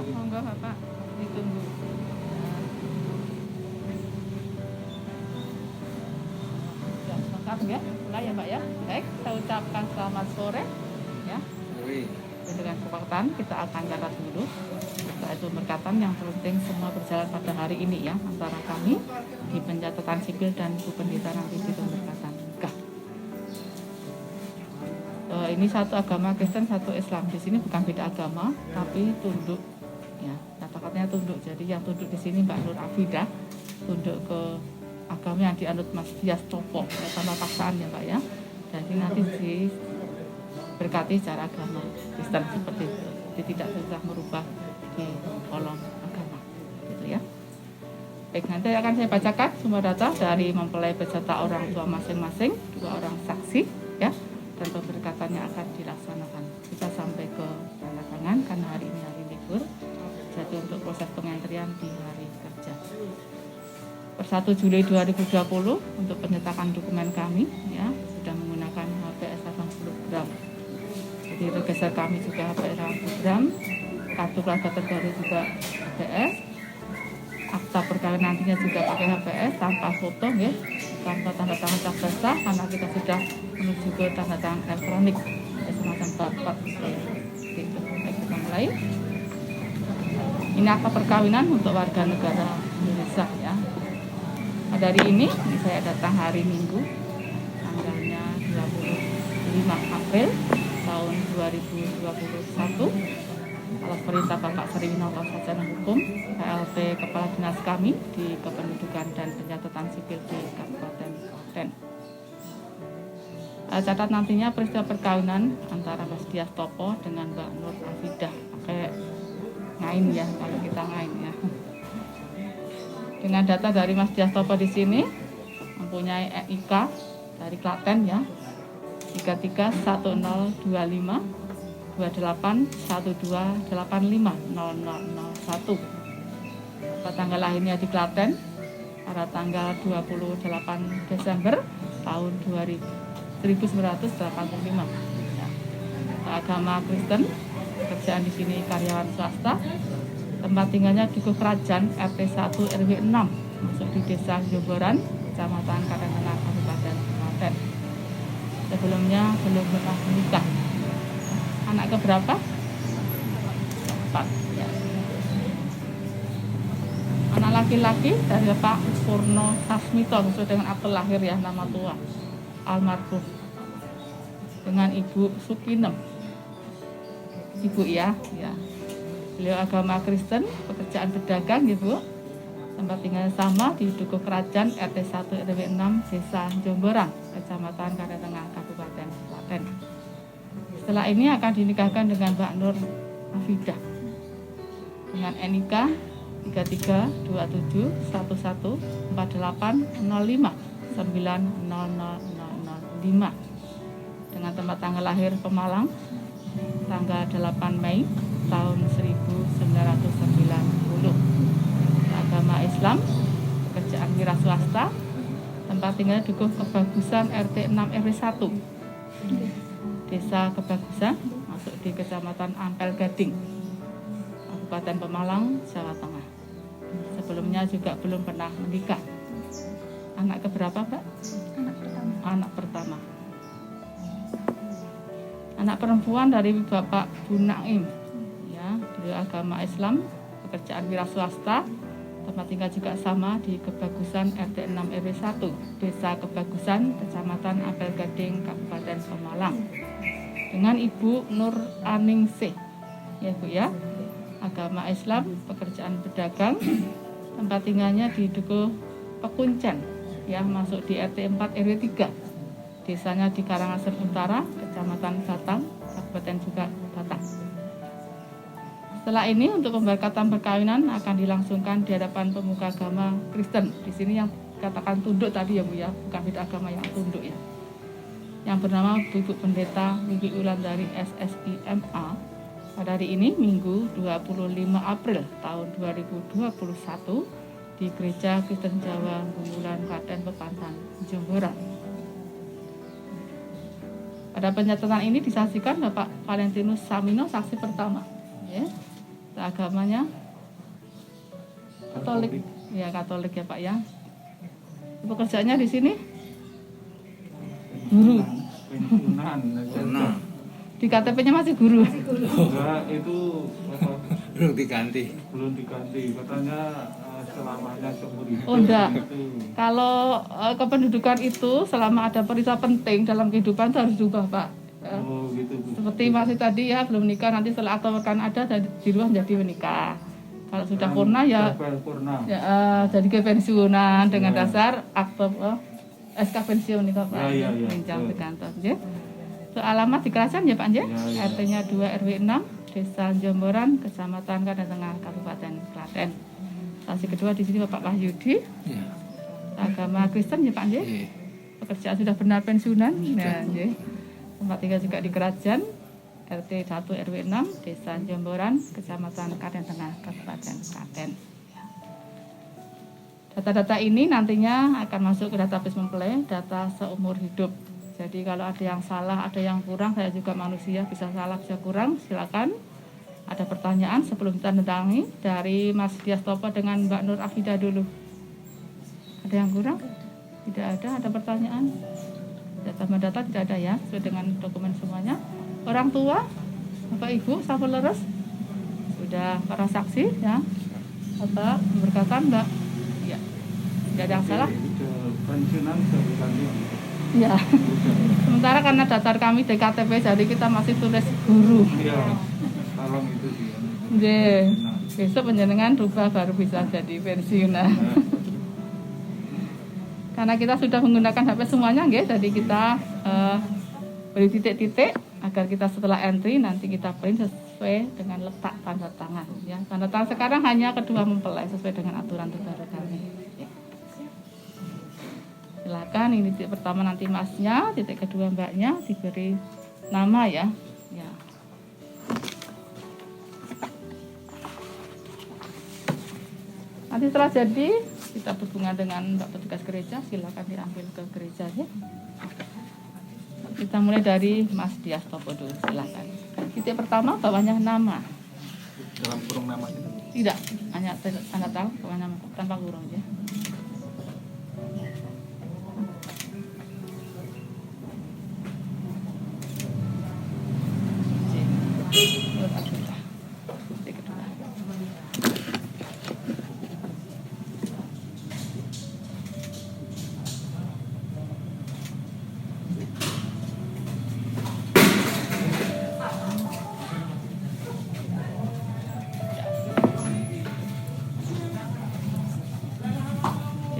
monggo Bapak ditunggu. Ya, lengkap ya, mulai ya Pak ya. Baik, kita ucapkan selamat sore ya. Dengan kesepakatan kita akan catat dulu. Itu berkatan yang penting semua berjalan pada hari ini ya, antara kami di pencatatan sipil dan Bu Pendeta nanti di pemberkatan nikah. Ini satu agama Kristen, satu Islam. Di sini bukan beda agama, tapi tunduk ya, kata-katanya tunduk. Jadi yang tunduk di sini Mbak Nur Afidah, tunduk ke agama yang dianut Mas Dias Topo ya, tanpa paksaan ya Pak ya. Jadi nanti diberkati secara agama Kristen seperti itu. Jadi tidak susah merubah di kolom agama gitu ya. Baik, nanti akan saya bacakan semua data dari mempelai beserta orang tua masing-masing, 2 orang saksi ya, dan pemberkatannya akan dilaksanakan. Kita sampai ke tanda tangan karena hari ini hari libur. Jadi untuk proses pengantrian di hari kerja. Per 1 Juli 2020 untuk penyetakan dokumen kami ya sudah menggunakan HPS 80 gram. Jadi register kami juga HPS 80 gram. Kartu keluarga terbaru juga HPS, akta perkawinan nantinya juga pakai HPS tanpa foto ya, tanpa tanda tangan capresah karena kita sudah menuju ke tanda tangan elektronik ya, semacam bapak gitu. Baik, kita mulai. Ini akta perkawinan untuk warga negara Indonesia ya. Dari ini saya datang hari Minggu tanggalnya 25 April tahun 2021 atas perintah Bapak Sri Winoto Sarjana Hukum, PLT Kepala Dinas kami di Kependudukan dan Pencatatan Sipil di Kabupaten Klaten. Catat nantinya peristiwa perkawinan antara Mas Dias Topo dengan Mbak Nur Afidah, pakai ngain ya kalau kita ngain ya. Dengan data dari Mas Dias Topo di sini mempunyai EIK dari Klaten ya, 331025 2812850001. Tanggal lahirnya di Klaten pada tanggal 28 Desember tahun 1985. Ya. Agama Kristen, pekerjaan di sini karyawan swasta. Tempat tinggalnya di Kerajaan RT 1 RW 6, masuk di Desa Jomboran, Kecamatan Karangtengah, Kabupaten Klaten. Sebelumnya belum pernah menikah. Anak keberapa? 4 ya. Anak laki-laki dari Pak Purno Sasmito sesuai dengan akte lahir ya, nama tua almarhum, dengan Ibu Sukinem. Ibu ya. Beliau agama Kristen, pekerjaan pedagang Ibu. Tempat tinggal sama di Dukuh Kerajaan RT 1 RW 6 Desa Jomboran, Kecamatan Karangtengah, Kabupaten Klaten. Setelah ini akan dinikahkan dengan Mbak Nur Afidah dengan NIK 3327148480590005 dengan tempat tanggal lahir Pemalang tanggal 8 Mei tahun 1990. Agama Islam, pekerjaan wira swasta, tempat tinggal Dukuh Kebagusan RT 6 RW 1 Desa Kebagusan, masuk di Kecamatan Ampel Gading, Kabupaten Pemalang, Jawa Tengah. Sebelumnya juga belum pernah menikah. Anak keberapa, Mbak? Anak pertama. Anak perempuan dari Bapak Bu Naim, ya, beliau agama Islam, pekerjaan wira swasta, tempat tinggal juga sama di Kebagusan RT 6 RW 1 Desa Kebagusan, Kecamatan Ampel Gading, Kabupaten Pemalang. Dengan Ibu Nur Aningsih ya Bu ya, agama Islam, pekerjaan pedagang, tempat tinggalnya di Dukuh Pekuncen ya, masuk di RT 4 RW 3, desanya di Karangasem Utara, Kecamatan Batang, Kabupaten juga Batang. Setelah ini untuk pemberkatan perkawinan akan dilangsungkan di hadapan pemuka agama Kristen. Di sini yang katakan tunduk tadi ya Bu ya, bukan beda agama yang tunduk ya. Yang bernama Ibu Pendeta Wiwi Wulandari SSIMA pada hari ini Minggu 25 April tahun 2021 di Gereja Kristen Jawa Bumbulan Klaten Pepantan Jomboran. Pada penyatanan ini disaksikan Bapak Valentinus Samino saksi pertama ya. Agamanya Katolik. Ya, Katolik ya Pak ya. Pekerjaannya di sini guru. Pensiunan. Di KTP-nya masih guru. Enggak, itu Belum diganti. belum diganti. Katanya selamanya seumur hidup. Oh enggak. Gitu. Kalau kependudukan itu selama ada perintah penting dalam kehidupan itu harus diubah Pak. Ya. Oh gitu. Seperti masih tadi ya, belum nikah, nanti setelah akte kan ada di luar jadi menikah. Kalau sudah purna ya, Purna. ya jadi kepensiunan dengan Ya. dasar akte SK pensiun itu Pak. Ya. Pinjam di kantor. Ya. Itu alamat di Kerajaan ya Pak ya. Ya. RT-nya 2 RW 6 Desa Jomboran, Kecamatan Klaten Tengah, Kabupaten Klaten. Saksi kedua di sini Bapak Wahyudi. Ya. Agama Kristen ya Pak ya. Iya. Pekerjaan sudah benar pensiunan. Nah, ya. Tempat tinggal juga di Kerajaan RT 1 RW 6 Desa Jomboran, Kecamatan Klaten Tengah, Kabupaten Klaten. Data-data ini nantinya akan masuk ke database mempelai, data seumur hidup. Jadi kalau ada yang salah, ada yang kurang, saya juga manusia, bisa salah, bisa kurang, silakan. Ada pertanyaan sebelum kita nentangi dari Mas Diastopo dengan Mbak Nur Afida dulu. Ada yang kurang? Tidak ada. Ada pertanyaan? Data tidak ada ya, sesuai dengan dokumen semuanya. Orang tua, Bapak Ibu, sahabat leres, sudah para saksi ya. Bapak berkatan Mbak, ya, tidak ada yang salah. Pensiunan sudah diganti. Ya. Sementara karena daftar kami di KTP, jadi kita masih tulis guru. Iya. Tolong itu sih. Nggih. Besok penjenengan rubah baru bisa jadi pensiunan. Karena kita sudah menggunakan HP semuanya, nggih, jadi kita beri titik-titik agar kita setelah entry nanti kita print sesuai dengan letak tanda tangan. Ya, tanda tangan sekarang hanya kedua mempelai sesuai dengan aturan terbaru kami. Silakan, ini titik pertama nanti masnya, titik kedua mbaknya diberi nama ya. Ya. Nanti setelah jadi kita berhubungan dengan Mbak petugas gereja, silakan diambil ke gereja ya. Kita mulai dari Mas Diastopo dulu, silakan. Titik pertama bawahnya nama. Dalam kurung nama itu. Tidak, hanya tanda tangan bawah nama tanpa kurung ya.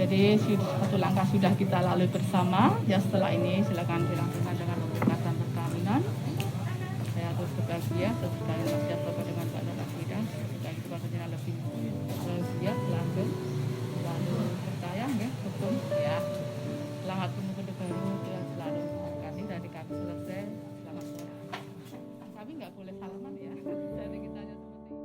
Jadi satu langkah sudah kita lalui bersama. Ya setelah ini silakan dilangsungkan dengan pemberkatan perkawinan. Saya terus berbahagia, terus sekali Mas Diastopo dengan Mbak Nur Afida. Dan itu pastinya lebih bahagia, langgeng, selalu percaya, ya, hukum, ya. Selamat menuju baru, Tuhan selalu memberkati dari kami selesai. Selamat sore. Kami nggak boleh salaman ya. Dari kita hanya seperti itu.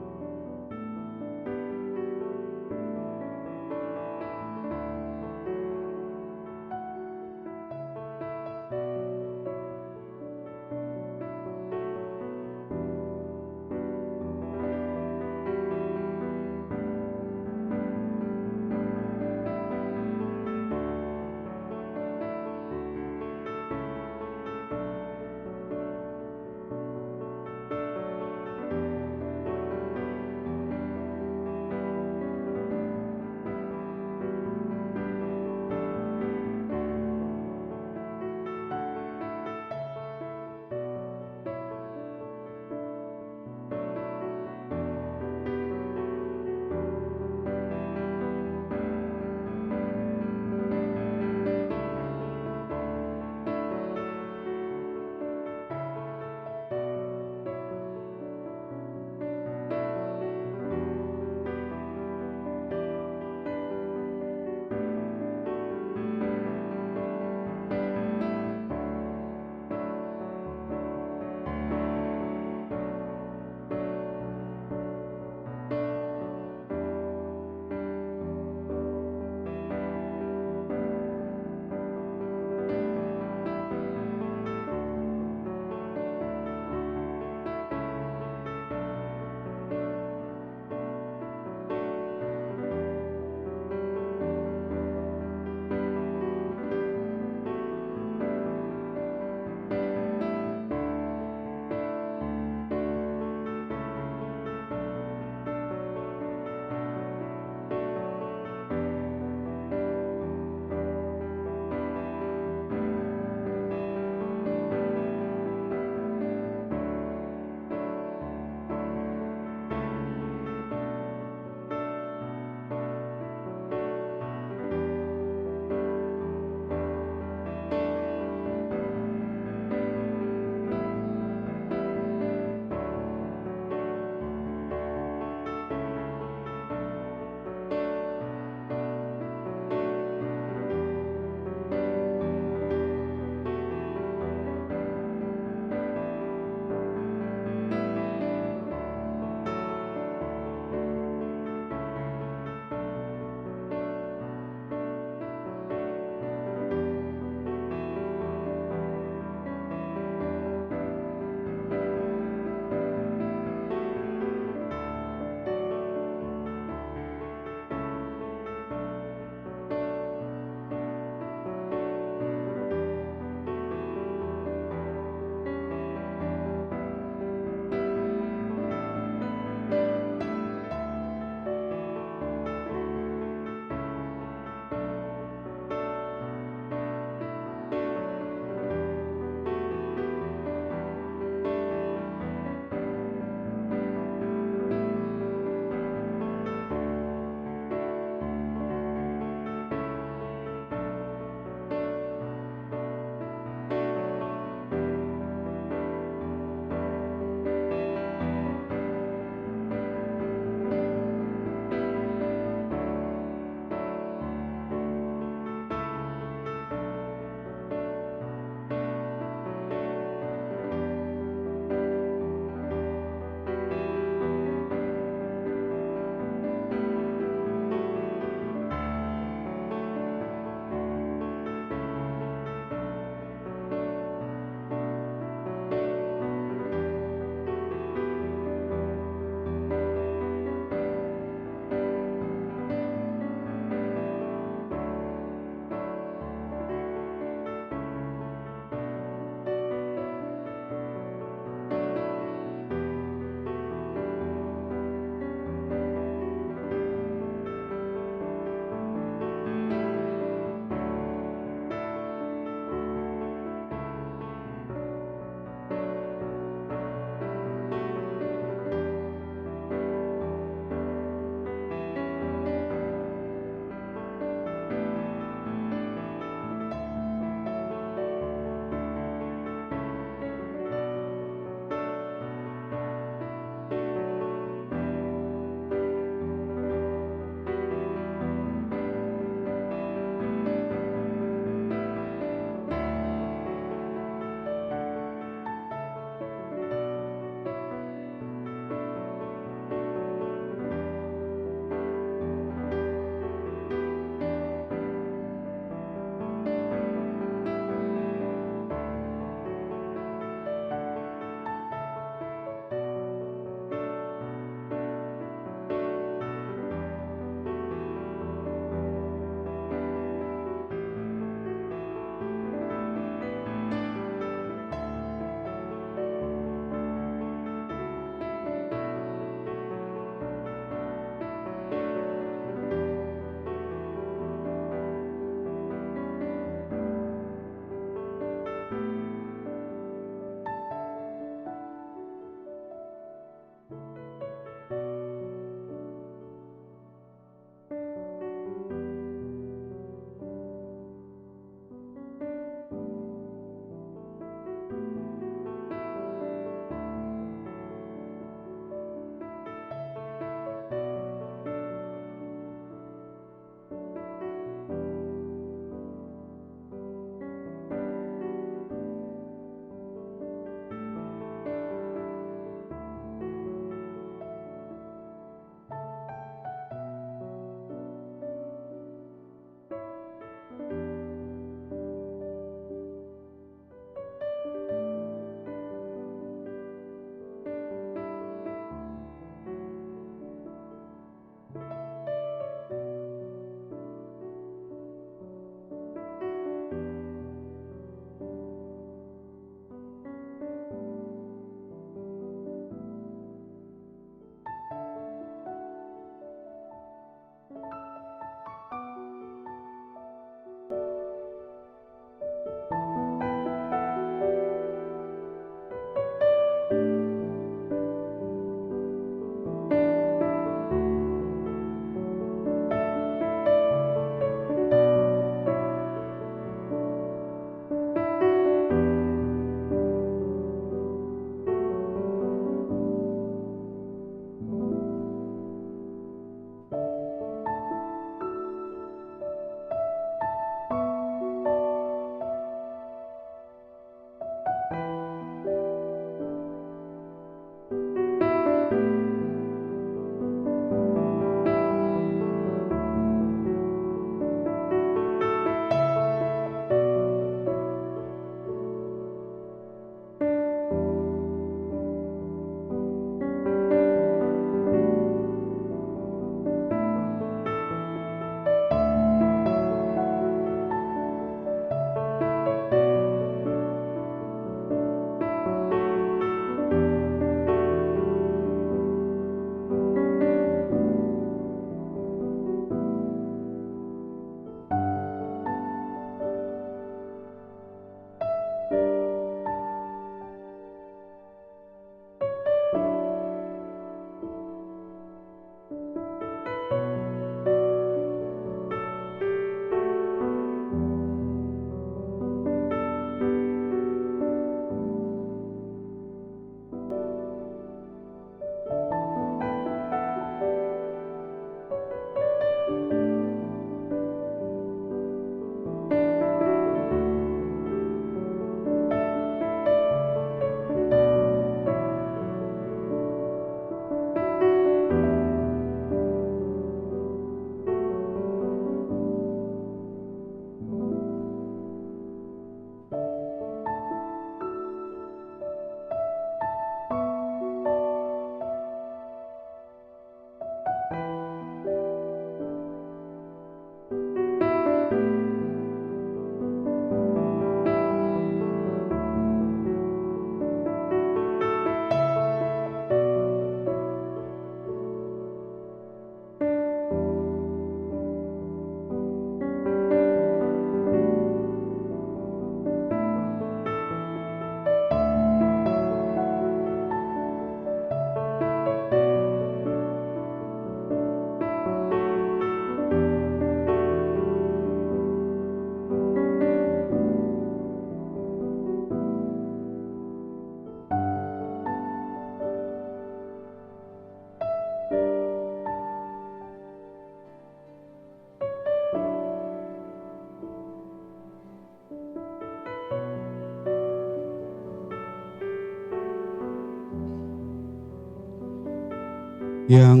Yang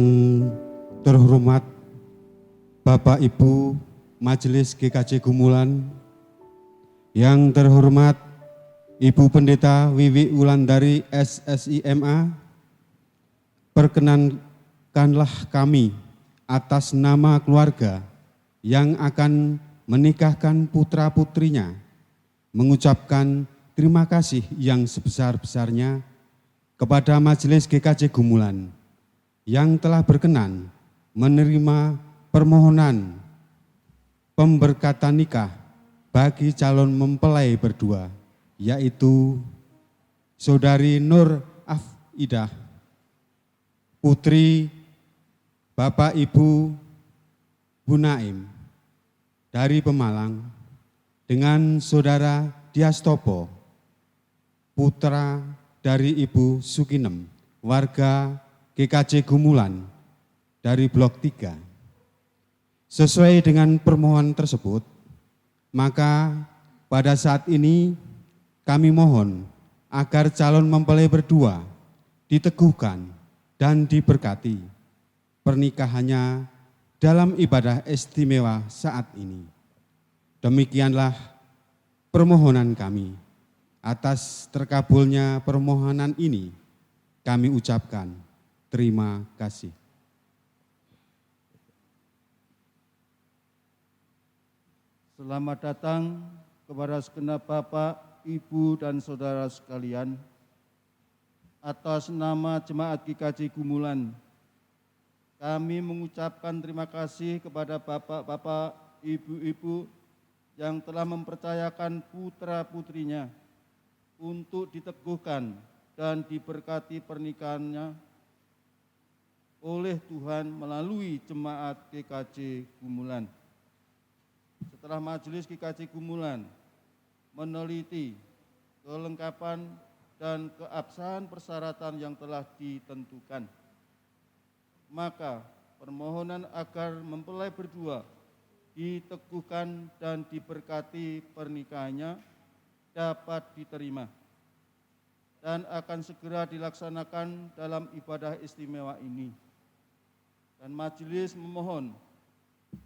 terhormat Bapak Ibu Majelis GKJ Gumulan, yang terhormat Ibu Pendeta Wiwi Wulandari SSIMA, perkenankanlah kami atas nama keluarga yang akan menikahkan putra-putrinya mengucapkan terima kasih yang sebesar-besarnya kepada Majelis GKJ Gumulan yang telah berkenan menerima permohonan pemberkatan nikah bagi calon mempelai berdua, yaitu Saudari Nur Afidah, putri Bapak Ibu Bunaim dari Pemalang, dengan Saudara Diastopo, putra dari Ibu Sukinem, warga GKJ Gumulan dari Blok 3. Sesuai dengan permohonan tersebut, maka pada saat ini kami mohon agar calon mempelai berdua diteguhkan dan diberkati pernikahannya dalam ibadah istimewa saat ini. Demikianlah permohonan kami. Atas terkabulnya permohonan ini, kami ucapkan terima kasih. Selamat datang kepada segenap Bapak, Ibu, dan Saudara sekalian. Atas nama Jemaat GKJ Gumulan, kami mengucapkan terima kasih kepada Bapak-Bapak, Ibu-Ibu yang telah mempercayakan putra-putrinya untuk diteguhkan dan diberkati pernikahannya oleh Tuhan melalui Jemaat GKJ Gumulan. Setelah Majelis GKJ Gumulan meneliti kelengkapan dan keabsahan persyaratan yang telah ditentukan, maka permohonan agar mempelai berdua diteguhkan dan diberkati pernikahannya dapat diterima dan akan segera dilaksanakan dalam ibadah istimewa ini. Dan majelis memohon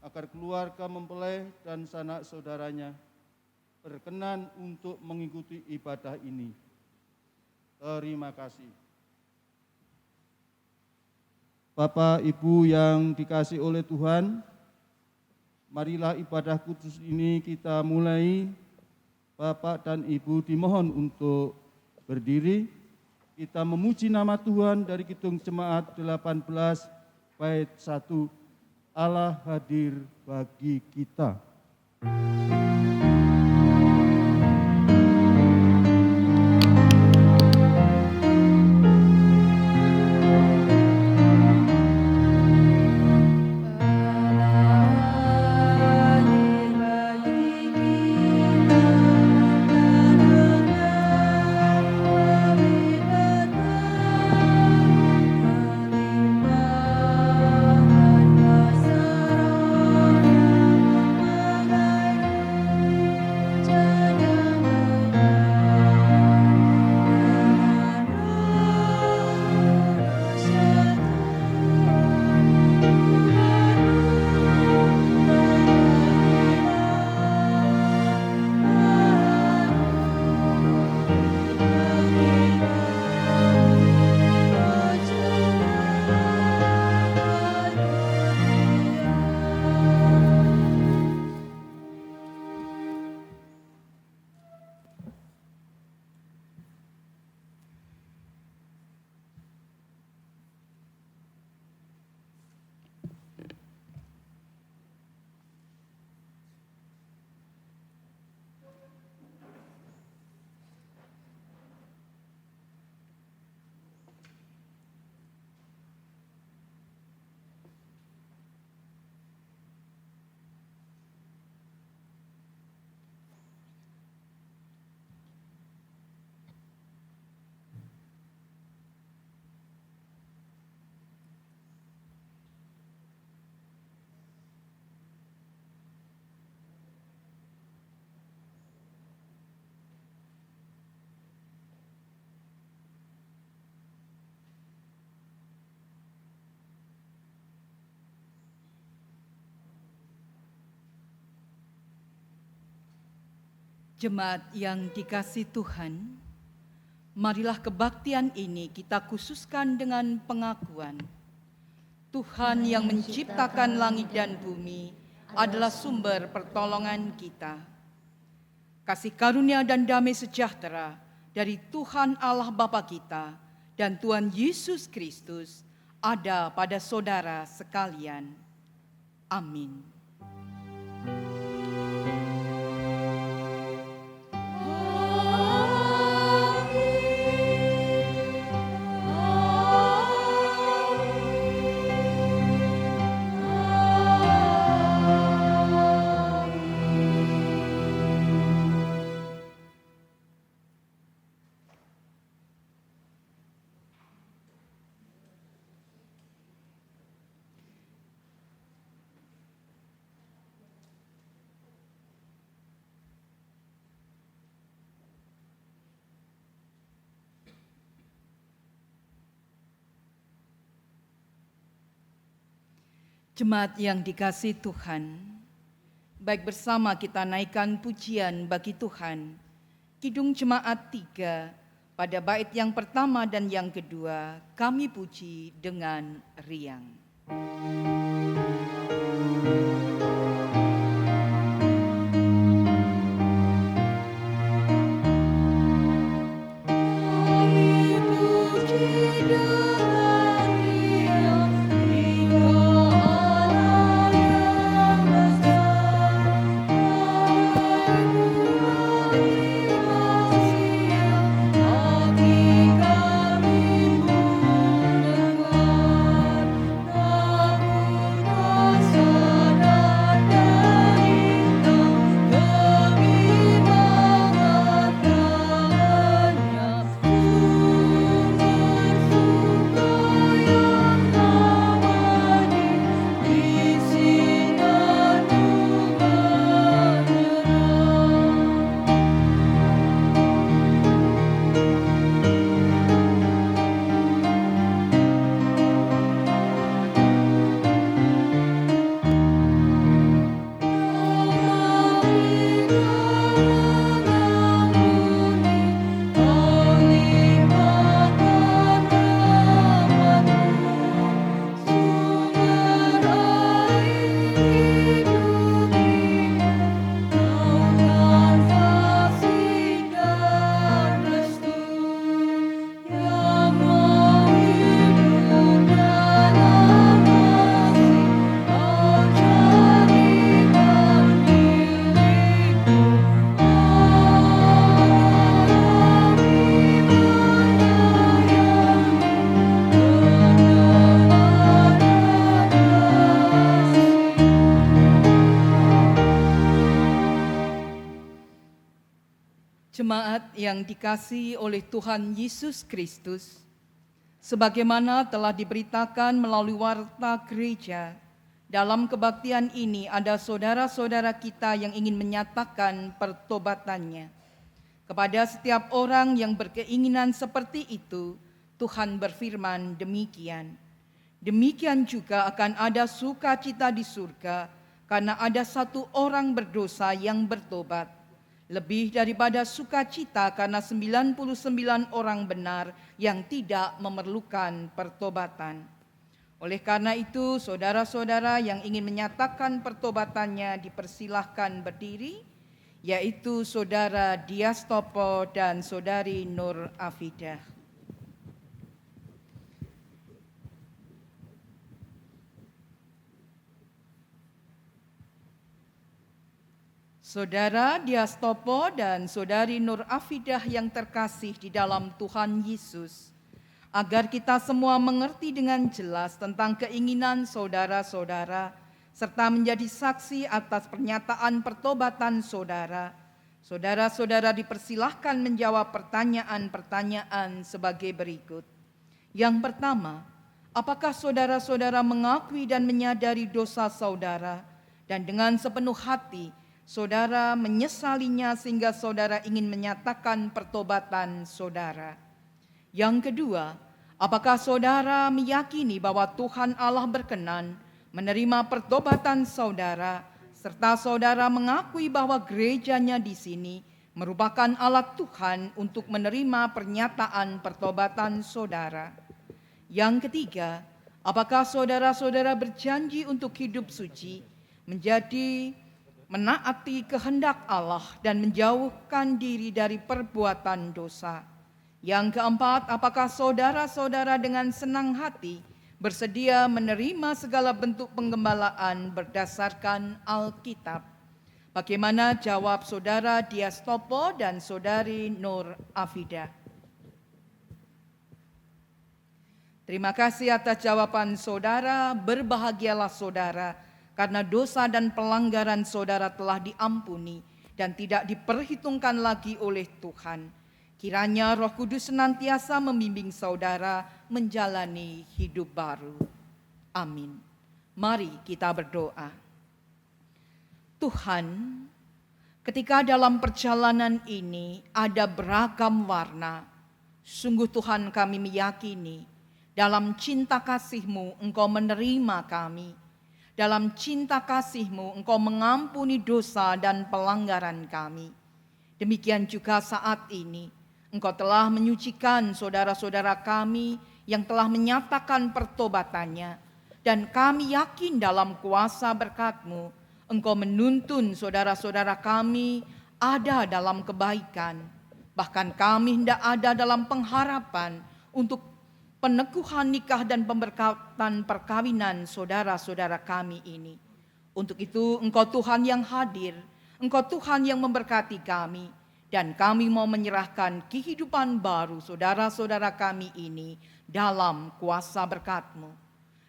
agar keluarga mempelai dan sanak saudaranya berkenan untuk mengikuti ibadah ini. Terima kasih. Bapak, Ibu yang dikasihi oleh Tuhan, marilah ibadah kudus ini kita mulai. Bapak dan Ibu dimohon untuk berdiri. Kita memuji nama Tuhan dari Kidung Jemaat 18 bait 1. Allah hadir bagi kita. Jemaat yang dikasihi Tuhan, marilah kebaktian ini kita khususkan dengan pengakuan. Tuhan yang menciptakan langit dan bumi adalah sumber pertolongan kita. Kasih karunia dan damai sejahtera dari Tuhan Allah Bapa kita dan Tuhan Yesus Kristus ada pada saudara sekalian. Amin. Jemaat yang dikasihi Tuhan, baik bersama kita naikkan pujian bagi Tuhan, Kidung Jemaat 3, pada bait yang pertama dan yang kedua, kami puji dengan riang. Jemaat yang dikasihi oleh Tuhan Yesus Kristus, sebagaimana telah diberitakan melalui warta gereja, dalam kebaktian ini ada saudara-saudara kita yang ingin menyatakan pertobatannya. Kepada setiap orang yang berkeinginan seperti itu, Tuhan berfirman demikian. Demikian juga akan ada sukacita di surga, karena ada satu orang berdosa yang bertobat. Lebih daripada sukacita karena 99 orang benar yang tidak memerlukan pertobatan. Oleh karena itu, saudara-saudara yang ingin menyatakan pertobatannya dipersilahkan berdiri, yaitu Saudara Diastopo dan Saudari Nur Afidah. Saudara Diastopo dan Saudari Nur Afidah yang terkasih di dalam Tuhan Yesus, agar kita semua mengerti dengan jelas tentang keinginan saudara-saudara, serta menjadi saksi atas pernyataan pertobatan saudara. Saudara-saudara dipersilahkan menjawab pertanyaan-pertanyaan sebagai berikut. Yang pertama, apakah saudara-saudara mengakui dan menyadari dosa saudara, dan dengan sepenuh hati saudara menyesalinya sehingga saudara ingin menyatakan pertobatan saudara? Yang kedua, apakah saudara meyakini bahwa Tuhan Allah berkenan menerima pertobatan saudara, serta saudara mengakui bahwa gerejanya di sini merupakan alat Tuhan untuk menerima pernyataan pertobatan saudara. Yang ketiga, apakah saudara-saudara berjanji untuk hidup suci, menjadi menaati kehendak Allah dan menjauhkan diri dari perbuatan dosa? Yang keempat, apakah saudara-saudara dengan senang hati bersedia menerima segala bentuk penggembalaan berdasarkan Alkitab? Bagaimana jawab saudara Diastopo dan saudari Nur Afida? Terima kasih atas jawaban saudara. Berbahagialah saudara, karena dosa dan pelanggaran saudara telah diampuni dan tidak diperhitungkan lagi oleh Tuhan. Kiranya Roh Kudus senantiasa membimbing saudara menjalani hidup baru. Amin. Mari kita berdoa. Tuhan, ketika dalam perjalanan ini ada beragam warna, sungguh Tuhan kami meyakini dalam cinta kasih-Mu Engkau menerima kami. Dalam cinta kasih-Mu Engkau mengampuni dosa dan pelanggaran kami. Demikian juga saat ini Engkau telah menyucikan saudara-saudara kami yang telah menyatakan pertobatannya. Dan kami yakin dalam kuasa berkat-Mu, Engkau menuntun saudara-saudara kami ada dalam kebaikan. Bahkan kami hendak ada dalam pengharapan untuk peneguhan nikah dan pemberkatan perkawinan saudara-saudara kami ini. Untuk itu Engkau Tuhan yang hadir, Engkau Tuhan yang memberkati kami. Dan kami mau menyerahkan kehidupan baru saudara-saudara kami ini dalam kuasa berkat-Mu.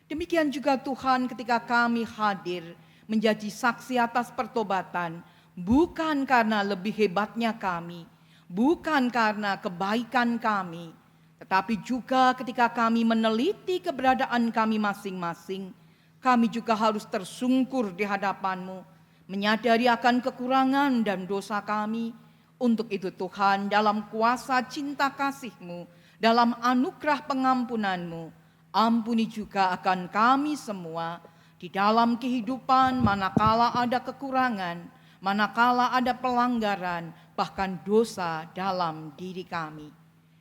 Demikian juga Tuhan ketika kami hadir menjadi saksi atas pertobatan, bukan karena lebih hebatnya kami, bukan karena kebaikan kami, tetapi juga ketika kami meneliti keberadaan kami masing-masing, kami juga harus tersungkur di hadapan-Mu, menyadari akan kekurangan dan dosa kami. Untuk itu Tuhan, dalam kuasa cinta kasih-Mu, dalam anugerah pengampunan-Mu, ampuni juga akan kami semua di dalam kehidupan manakala ada kekurangan, manakala ada pelanggaran, bahkan dosa dalam diri kami.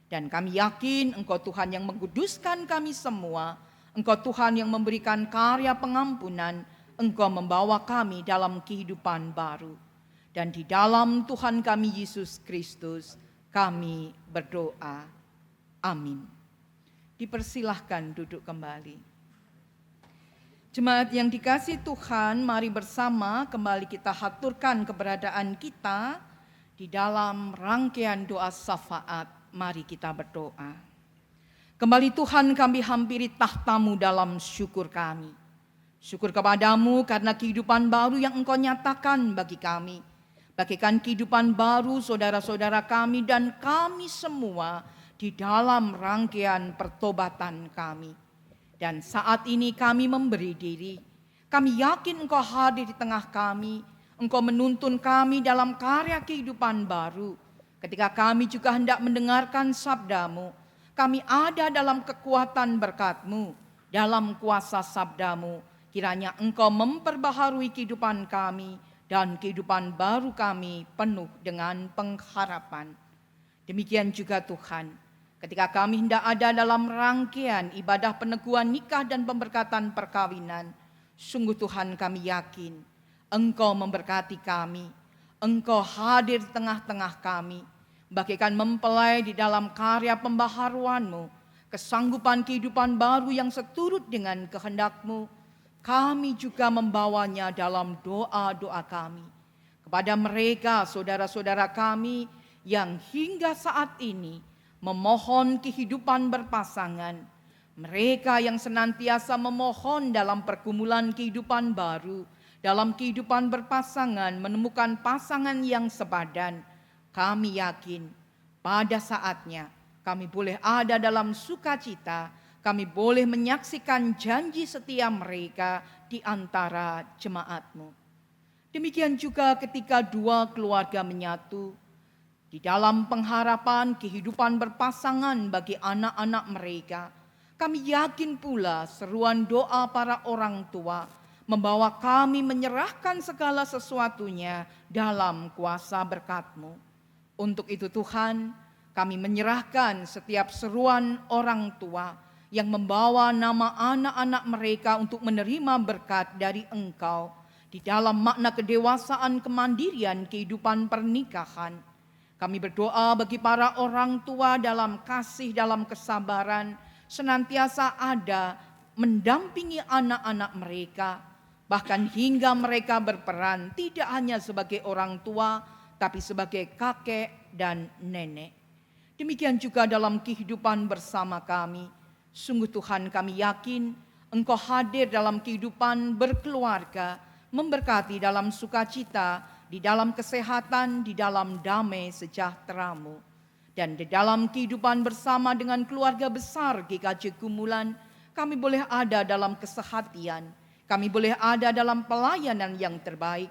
Dan kami yakin Engkau Tuhan yang mengkuduskan kami semua, Engkau Tuhan yang memberikan karya pengampunan, Engkau membawa kami dalam kehidupan baru. Dan di dalam Tuhan kami Yesus Kristus, kami berdoa. Amin. Dipersilahkan duduk kembali. Jemaat yang dikasihi Tuhan, mari bersama kembali kita haturkan keberadaan kita di dalam rangkaian doa syafaat. Mari kita berdoa. Kembali Tuhan kami hampiri tahta-Mu dalam syukur kami. Syukur kepadamu karena kehidupan baru yang Engkau nyatakan bagi kami. Bagikan kehidupan baru saudara-saudara kami dan kami semua di dalam rangkaian pertobatan kami. Dan saat ini kami memberi diri. Kami yakin Engkau hadir di tengah kami. Engkau menuntun kami dalam karya kehidupan baru. Ketika kami juga hendak mendengarkan sabda-Mu, kami ada dalam kekuatan berkat-Mu, dalam kuasa sabda-Mu. Kiranya Engkau memperbaharui kehidupan kami dan kehidupan baru kami penuh dengan pengharapan. Demikian juga Tuhan, ketika kami hendak ada dalam rangkaian ibadah peneguhan nikah dan pemberkatan perkawinan, sungguh Tuhan kami yakin Engkau memberkati kami, Engkau hadir di tengah-tengah kami, bagaikan mempelai di dalam karya pembaharuan-Mu, kesanggupan kehidupan baru yang seturut dengan kehendak-Mu. Kami juga membawanya dalam doa-doa kami kepada mereka saudara-saudara kami yang hingga saat ini memohon kehidupan berpasangan. Mereka yang senantiasa memohon dalam pergumulan kehidupan baru, dalam kehidupan berpasangan menemukan pasangan yang sepadan. Kami yakin pada saatnya kami boleh ada dalam sukacita. Kami boleh menyaksikan janji setia mereka di antara jemaat-Mu. Demikian juga ketika dua keluarga menyatu, di dalam pengharapan kehidupan berpasangan bagi anak-anak mereka, kami yakin pula seruan doa para orang tua membawa kami menyerahkan segala sesuatunya dalam kuasa berkat-Mu. Untuk itu Tuhan, kami menyerahkan setiap seruan orang tua yang membawa nama anak-anak mereka untuk menerima berkat dari Engkau di dalam makna kedewasaan kemandirian kehidupan pernikahan. Kami berdoa bagi para orang tua dalam kasih, dalam kesabaran, senantiasa ada mendampingi anak-anak mereka, bahkan hingga mereka berperan tidak hanya sebagai orang tua, tapi sebagai kakek dan nenek. Demikian juga dalam kehidupan bersama kami. Sungguh Tuhan, kami yakin Engkau hadir dalam kehidupan berkeluarga, memberkati dalam sukacita, di dalam kesehatan, di dalam damai sejahtera-Mu. Dan di dalam kehidupan bersama dengan keluarga besar GKJ Gumulan, kami boleh ada dalam kesehatian, kami boleh ada dalam pelayanan yang terbaik.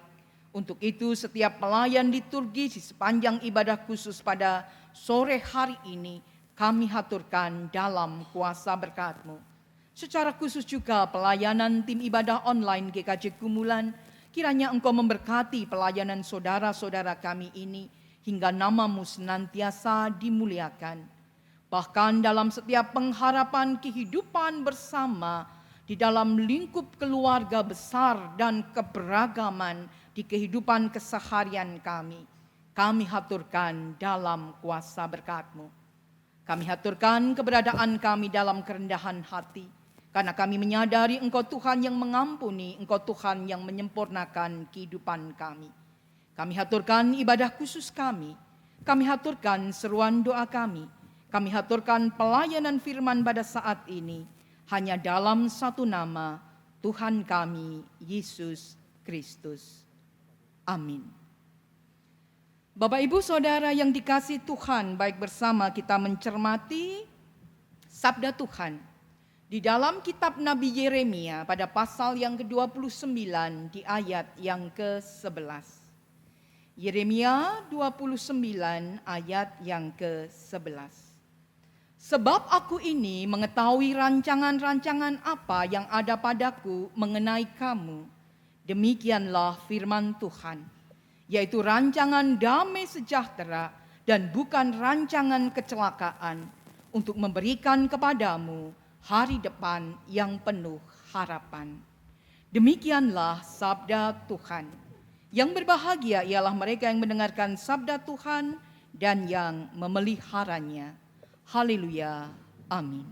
Untuk itu setiap pelayan liturgi di sepanjang ibadah khusus pada sore hari ini, kami haturkan dalam kuasa berkat-Mu. Secara khusus juga pelayanan tim ibadah online GKJ Gumulan, kiranya Engkau memberkati pelayanan saudara-saudara kami ini, hingga nama-Mu senantiasa dimuliakan. Bahkan dalam setiap pengharapan kehidupan bersama, di dalam lingkup keluarga besar dan keberagaman di kehidupan keseharian kami haturkan dalam kuasa berkat-Mu. Kami haturkan keberadaan kami dalam kerendahan hati, karena kami menyadari Engkau Tuhan yang mengampuni, Engkau Tuhan yang menyempurnakan kehidupan kami. Kami haturkan ibadah khusus kami haturkan seruan doa kami haturkan pelayanan firman pada saat ini, hanya dalam satu nama, Tuhan kami, Yesus Kristus. Amin. Bapak Ibu Saudara yang dikasihi Tuhan, baik bersama kita mencermati sabda Tuhan di dalam kitab Nabi Yeremia pada pasal yang ke-29 di ayat yang ke-11. Yeremia 29 ayat yang ke-11. Sebab aku ini mengetahui rancangan-rancangan apa yang ada padaku mengenai kamu. Demikianlah firman Tuhan, yaitu rancangan damai sejahtera dan bukan rancangan kecelakaan, untuk memberikan kepadamu hari depan yang penuh harapan. Demikianlah sabda Tuhan. Yang berbahagia ialah mereka yang mendengarkan sabda Tuhan dan yang memeliharanya. Haleluya. Amin.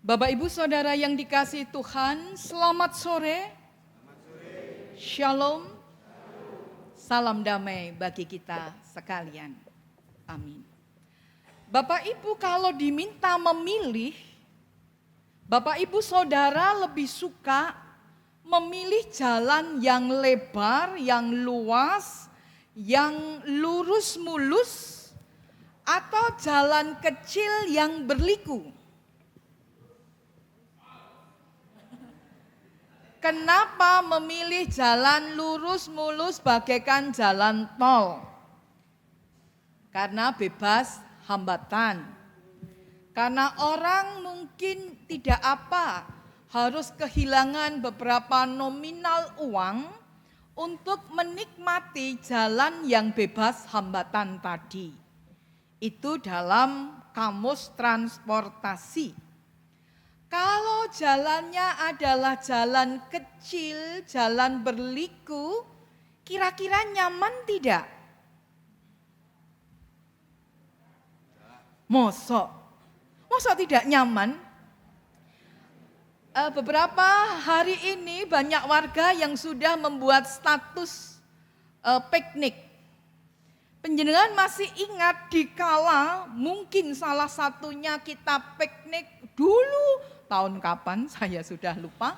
Bapak Ibu Saudara yang dikasihi Tuhan, selamat sore. Shalom. Salam damai bagi kita sekalian. Amin. Bapak Ibu kalau diminta memilih, Bapak Ibu Saudara lebih suka memilih jalan yang lebar, yang luas, yang lurus mulus, atau jalan kecil yang berliku? Kenapa memilih jalan lurus mulus bagaikan jalan tol? Karena bebas hambatan. Karena orang mungkin tidak harus kehilangan beberapa nominal uang untuk menikmati jalan yang bebas hambatan tadi. Itu dalam kamus transportasi. Kalau jalannya adalah jalan kecil, jalan berliku, kira-kira nyaman tidak? Mosok tidak nyaman? Beberapa hari ini banyak warga yang sudah membuat status piknik. Penjenengan masih ingat dikala mungkin salah satunya kita piknik dulu, tahun kapan saya sudah lupa.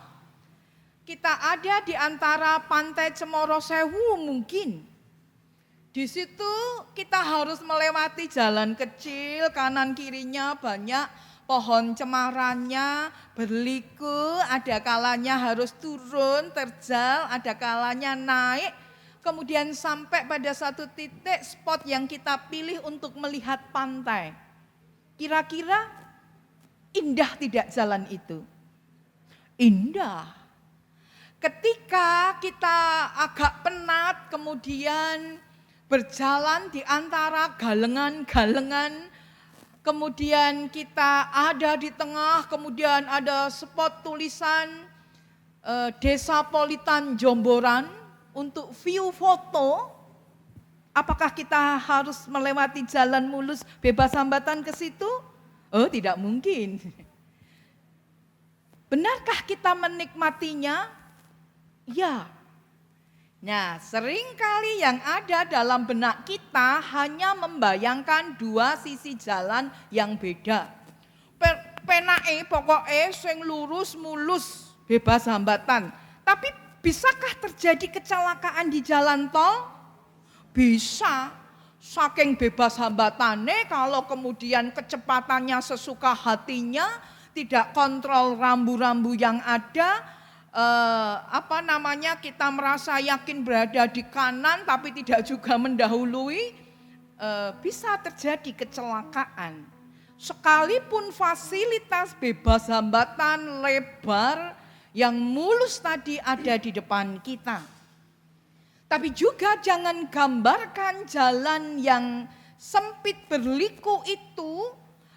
Kita ada di antara Pantai Cemoro Sewu mungkin. Di situ kita harus melewati jalan kecil, kanan kirinya banyak pohon cemarannya, berliku, ada kalanya harus turun, terjal, ada kalanya naik. Kemudian sampai pada satu titik spot yang kita pilih untuk melihat pantai. Kira-kira indah tidak jalan itu? Indah. Ketika kita agak penat, kemudian berjalan di antara galengan-galengan, kemudian kita ada di tengah, kemudian ada spot tulisan Desa Politan Jomboran untuk view foto. Apakah kita harus melewati jalan mulus bebas hambatan ke situ? Oh, tidak mungkin. Benarkah kita menikmatinya? Ya. Nah, seringkali yang ada dalam benak kita hanya membayangkan dua sisi jalan yang beda. Penake pokoknya sing lurus mulus bebas hambatan. Tapi bisakah terjadi kecelakaan di jalan tol? Bisa. Saking bebas hambatannya, kalau kemudian kecepatannya sesuka hatinya, tidak kontrol rambu-rambu yang ada, kita merasa yakin berada di kanan tapi tidak juga mendahului, bisa terjadi kecelakaan. Sekalipun fasilitas bebas hambatan lebar yang mulus tadi ada di depan kita. Tapi juga jangan gambarkan jalan yang sempit berliku itu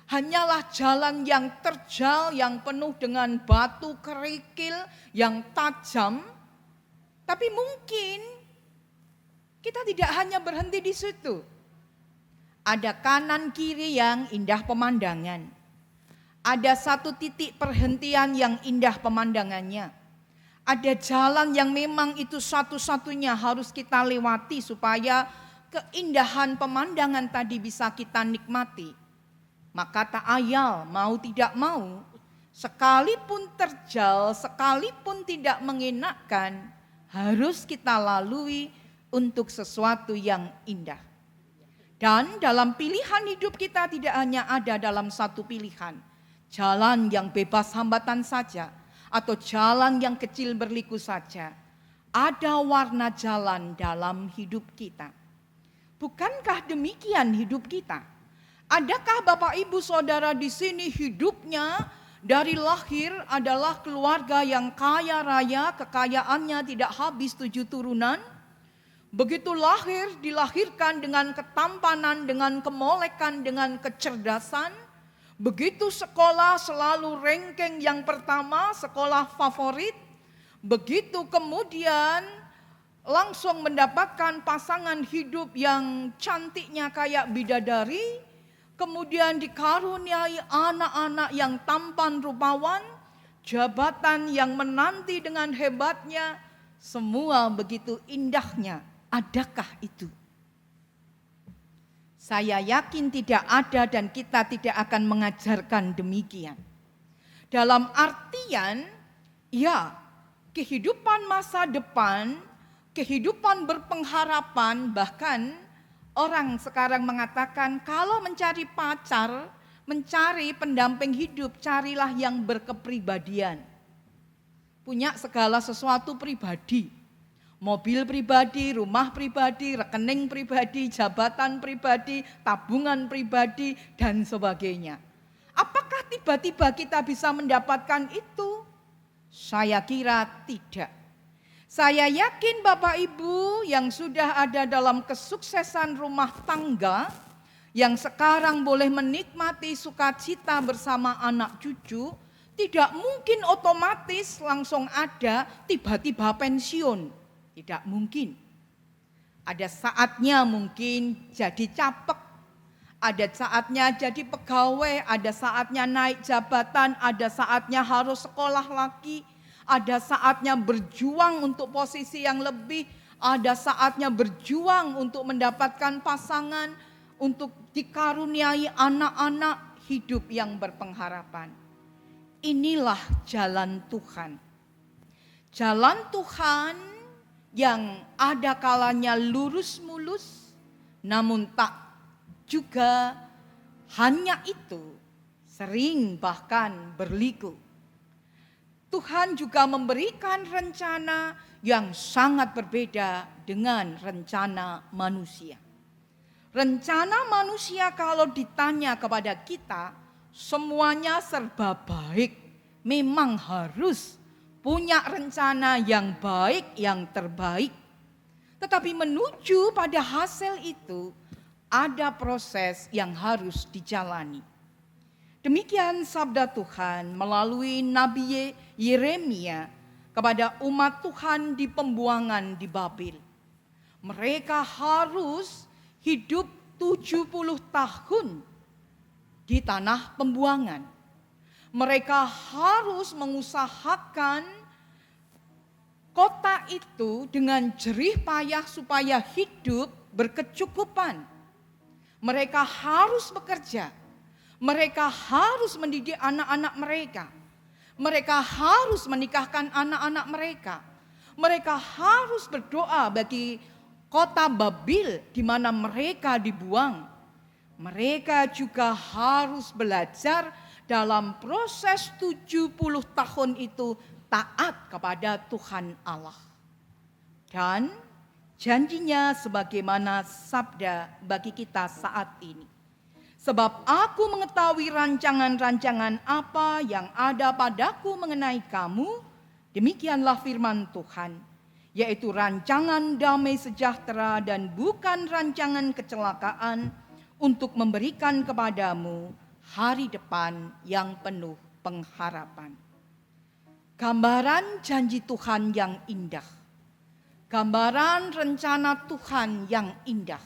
hanyalah jalan yang terjal, yang penuh dengan batu kerikil, yang tajam. Tapi mungkin kita tidak hanya berhenti di situ. Ada kanan kiri yang indah pemandangan. Ada satu titik perhentian yang indah pemandangannya. Ada jalan yang memang itu satu-satunya harus kita lewati supaya keindahan pemandangan tadi bisa kita nikmati. Maka tak ayal, mau tidak mau, sekalipun terjal, sekalipun tidak mengenakkan, harus kita lalui untuk sesuatu yang indah. Dan dalam pilihan hidup kita tidak hanya ada dalam satu pilihan. Jalan yang bebas hambatan saja, atau jalan yang kecil berliku saja. Ada warna jalan dalam hidup kita. Bukankah demikian hidup kita? Adakah Bapak Ibu Saudara di sini hidupnya dari lahir adalah keluarga yang kaya raya, kekayaannya tidak habis 7 turunan? Begitu lahir, dilahirkan dengan ketampanan, dengan kemolekan, dengan kecerdasan. Begitu sekolah selalu ranking yang pertama, sekolah favorit. Begitu kemudian langsung mendapatkan pasangan hidup yang cantiknya kayak bidadari. Kemudian dikaruniai anak-anak yang tampan rupawan, jabatan yang menanti dengan hebatnya, semua begitu indahnya. Adakah itu? Saya yakin tidak ada dan kita tidak akan mengajarkan demikian. Dalam artian, ya, kehidupan masa depan, kehidupan berpengharapan, bahkan orang sekarang mengatakan kalau mencari pacar, mencari pendamping hidup, carilah yang berkepribadian. Punya segala sesuatu pribadi. Mobil pribadi, rumah pribadi, rekening pribadi, jabatan pribadi, tabungan pribadi, dan sebagainya. Apakah tiba-tiba kita bisa mendapatkan itu? Saya kira tidak. Saya yakin Bapak Ibu yang sudah ada dalam kesuksesan rumah tangga, yang sekarang boleh menikmati sukacita bersama anak cucu, tidak mungkin otomatis langsung ada tiba-tiba pensiun. Tidak mungkin. Ada saatnya mungkin jadi capek, ada saatnya jadi pegawai, ada saatnya naik jabatan, ada saatnya harus sekolah lagi, ada saatnya berjuang untuk posisi yang lebih, ada saatnya berjuang untuk mendapatkan pasangan, untuk dikaruniai anak-anak hidup yang berpengharapan. Inilah jalan Tuhan. Jalan Tuhan yang ada kalanya lurus mulus, Namun tak juga hanya itu, sering bahkan berliku. Tuhan juga memberikan rencana yang sangat berbeda dengan rencana manusia. Rencana manusia kalau ditanya kepada kita, semuanya serba baik. Memang harus punya rencana yang baik, yang terbaik. Tetapi menuju pada hasil itu, ada proses yang harus dijalani. Demikian sabda Tuhan melalui Nabi Yeremia kepada umat Tuhan di pembuangan di Babel. Mereka harus hidup 70 tahun di tanah pembuangan. Mereka harus mengusahakan kota itu dengan jerih payah supaya hidup berkecukupan. Mereka harus bekerja. Mereka harus mendidik anak-anak mereka. Mereka harus menikahkan anak-anak mereka. Mereka harus berdoa bagi kota Babel di mana mereka dibuang. Mereka juga harus belajar dalam proses 70 tahun itu taat kepada Tuhan Allah. Dan janjinya sebagaimana sabda bagi kita saat ini. Sebab aku mengetahui rancangan-rancangan apa yang ada padaku mengenai kamu, demikianlah firman Tuhan, yaitu rancangan damai sejahtera dan bukan rancangan kecelakaan, untuk memberikan kepadamu hari depan yang penuh pengharapan. Gambaran janji Tuhan yang indah. Gambaran rencana Tuhan yang indah.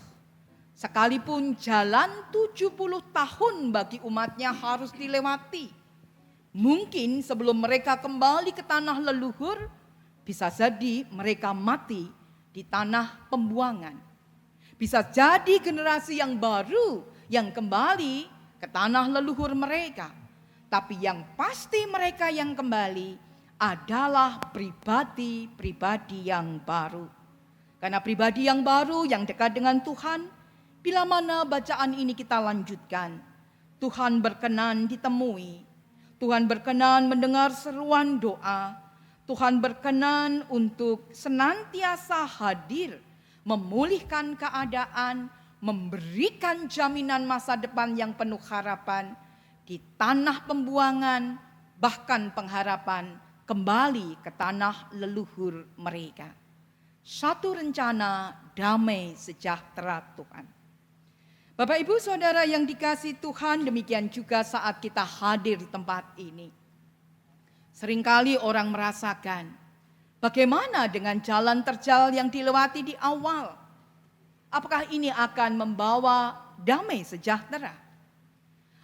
Sekalipun jalan 70 tahun bagi umatnya harus dilewati. Mungkin sebelum mereka kembali ke tanah leluhur, bisa jadi mereka mati di tanah pembuangan. Bisa jadi generasi yang baru yang kembali ke tanah leluhur mereka. Tapi yang pasti mereka yang kembali adalah pribadi-pribadi yang baru. Karena pribadi yang baru yang dekat dengan Tuhan, bila mana bacaan ini kita lanjutkan, Tuhan berkenan ditemui, Tuhan berkenan mendengar seruan doa, Tuhan berkenan untuk senantiasa hadir, memulihkan keadaan, memberikan jaminan masa depan yang penuh harapan di tanah pembuangan, bahkan pengharapan kembali ke tanah leluhur mereka. Satu rencana damai sejahtera Tuhan. Bapak Ibu Saudara yang dikasihi Tuhan, demikian juga saat kita hadir di tempat ini. Seringkali orang merasakan, bagaimana dengan jalan terjal yang dilewati di awal? Apakah ini akan membawa damai sejahtera?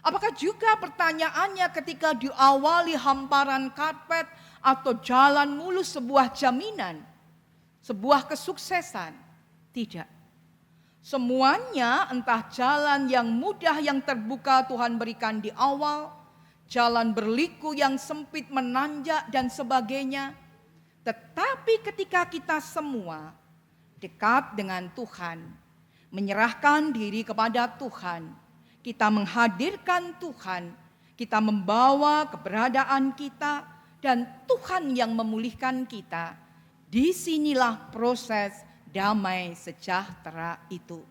Apakah juga pertanyaannya ketika diawali hamparan karpet atau jalan mulus sebuah jaminan, sebuah kesuksesan? Tidak. Semuanya entah jalan yang mudah yang terbuka Tuhan berikan di awal, jalan berliku yang sempit menanjak dan sebagainya. Tetapi ketika kita semua dekat dengan Tuhan, menyerahkan diri kepada Tuhan, kita menghadirkan Tuhan, kita membawa keberadaan kita, dan Tuhan yang memulihkan kita, disinilah proses damai sejahtera itu.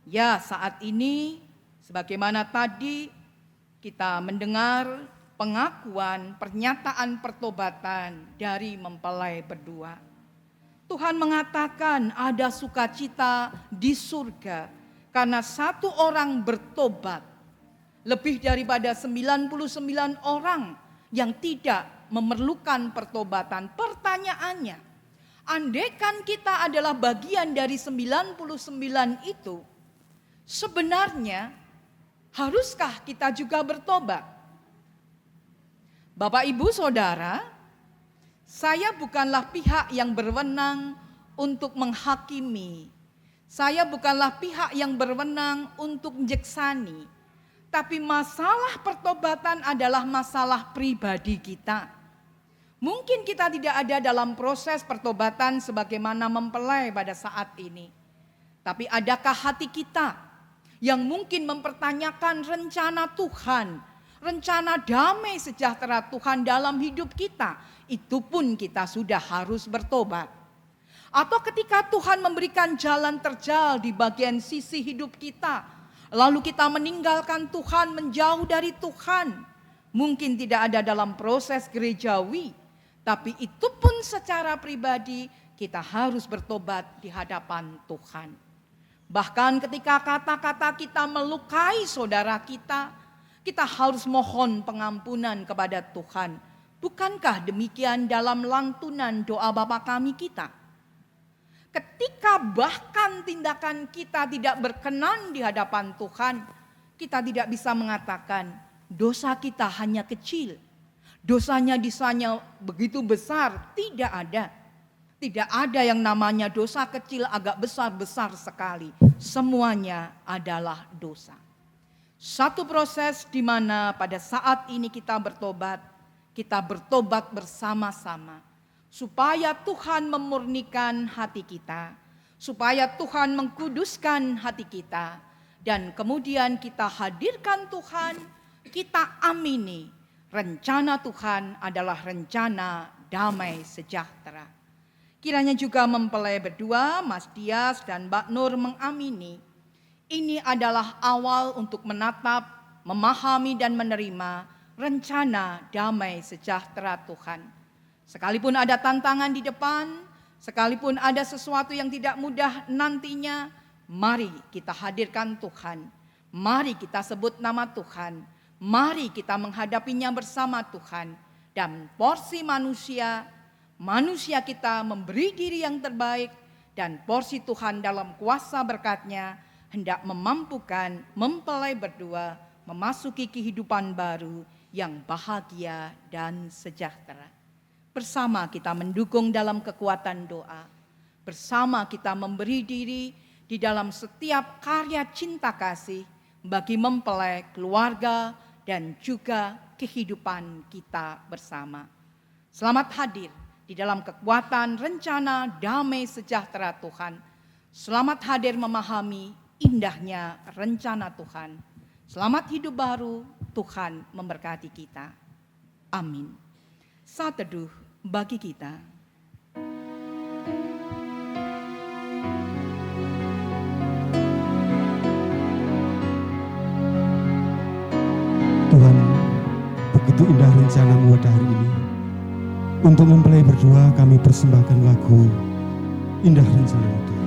Ya, saat ini sebagaimana tadi kita mendengar pengakuan, pernyataan pertobatan dari mempelai berdua. Tuhan mengatakan ada sukacita di surga karena satu orang bertobat, lebih daripada 99 orang yang tidak memerlukan pertobatan. Pertanyaannya, andaikan kita adalah bagian dari 99 itu, sebenarnya haruskah kita juga bertobat? Bapak Ibu Saudara, saya bukanlah pihak yang berwenang untuk menghakimi. Saya bukanlah pihak yang berwenang untuk menjeksani. Tapi masalah pertobatan adalah masalah pribadi kita. Mungkin kita tidak ada dalam proses pertobatan sebagaimana mempelai pada saat ini. Tapi adakah hati kita yang mungkin mempertanyakan rencana Tuhan, rencana damai sejahtera Tuhan dalam hidup kita? Itu pun kita sudah harus bertobat. Atau ketika Tuhan memberikan jalan terjal di bagian sisi hidup kita, lalu kita meninggalkan Tuhan, menjauh dari Tuhan. Mungkin tidak ada dalam proses gerejawi, tapi itu pun secara pribadi kita harus bertobat di hadapan Tuhan. Bahkan ketika kata-kata kita melukai saudara kita, kita harus mohon pengampunan kepada Tuhan. Bukankah demikian dalam lantunan doa Bapa kami kita? Ketika bahkan tindakan kita tidak berkenan di hadapan Tuhan, kita tidak bisa mengatakan dosa kita hanya kecil, dosanya disanya begitu besar. Tidak ada. Tidak ada yang namanya dosa kecil agak besar-besar sekali. Semuanya adalah dosa. Satu proses di mana pada saat ini kita bertobat bersama-sama. Supaya Tuhan memurnikan hati kita. Supaya Tuhan mengkuduskan hati kita. Dan kemudian kita hadirkan Tuhan, kita amini. Rencana Tuhan adalah rencana damai sejahtera. Kiranya juga mempelai berdua, Mas Dias dan Mbak Nur mengamini. Ini adalah awal untuk menatap, memahami dan menerima rencana damai sejahtera Tuhan. Sekalipun ada tantangan di depan, sekalipun ada sesuatu yang tidak mudah nantinya, mari kita hadirkan Tuhan. Mari kita sebut nama Tuhan. Mari kita menghadapinya bersama Tuhan. Dan porsi manusia kita memberi diri yang terbaik, dan porsi Tuhan dalam kuasa berkat-Nya hendak memampukan mempelai berdua memasuki kehidupan baru yang bahagia dan sejahtera. Bersama kita mendukung dalam kekuatan doa. Bersama kita memberi diri di dalam setiap karya cinta kasih bagi mempelai, keluarga, dan juga kehidupan kita bersama. Selamat hadir di dalam kekuatan rencana damai sejahtera Tuhan. Selamat hadir memahami indahnya rencana Tuhan. Selamat hidup baru, Tuhan memberkati kita. Amin. Saat teduh bagi kita. Tuhan, begitu indah rencana-Mu pada hari ini. Untuk mempelai berdua kami persembahkan lagu Indah Rencana-Mu Tuhan.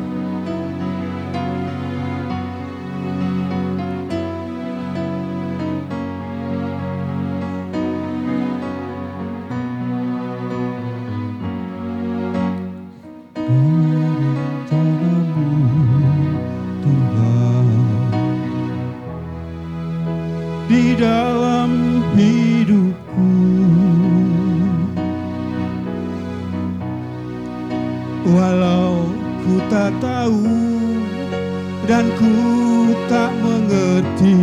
Di dalam hidupku, walau ku tak tahu dan ku tak mengerti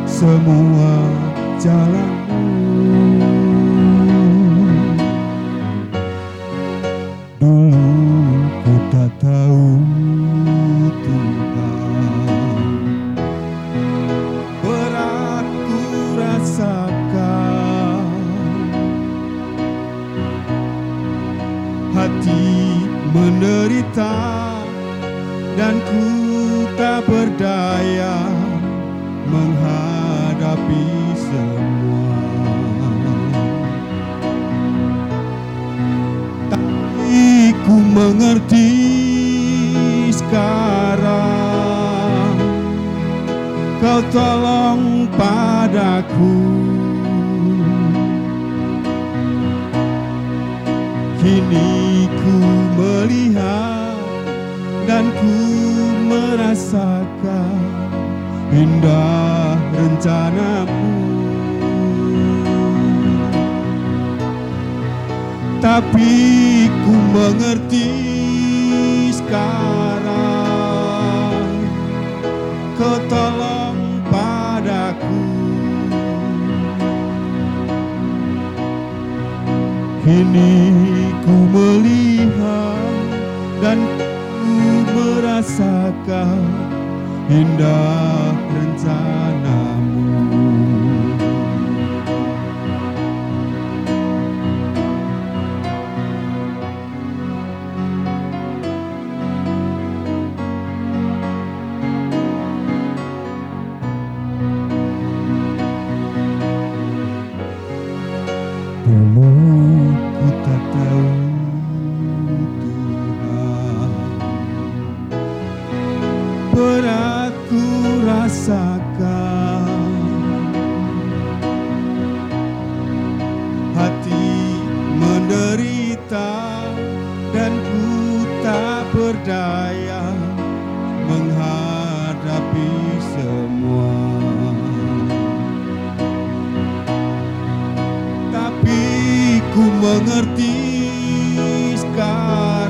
semua jalanmu, dulu ku tak tahu Tuhan, berat ku rasakan, hati menderita dan ku tak berdaya menghadapi semua. Tapi ku mengerti sekarang, Kau tolong padaku. Kini ku melihat dan ku merasakan indah rencana-Mu. Tapi ku mengerti sekarang, Kau tolong padaku. Kini ku melihat dan ku merasakan indah rencanamu. Walau ku tak tahu Tuhan, berat ku rasakan, hati menderita dan ku tak berdaya menghadapi semua. Ku mengerti sekarang,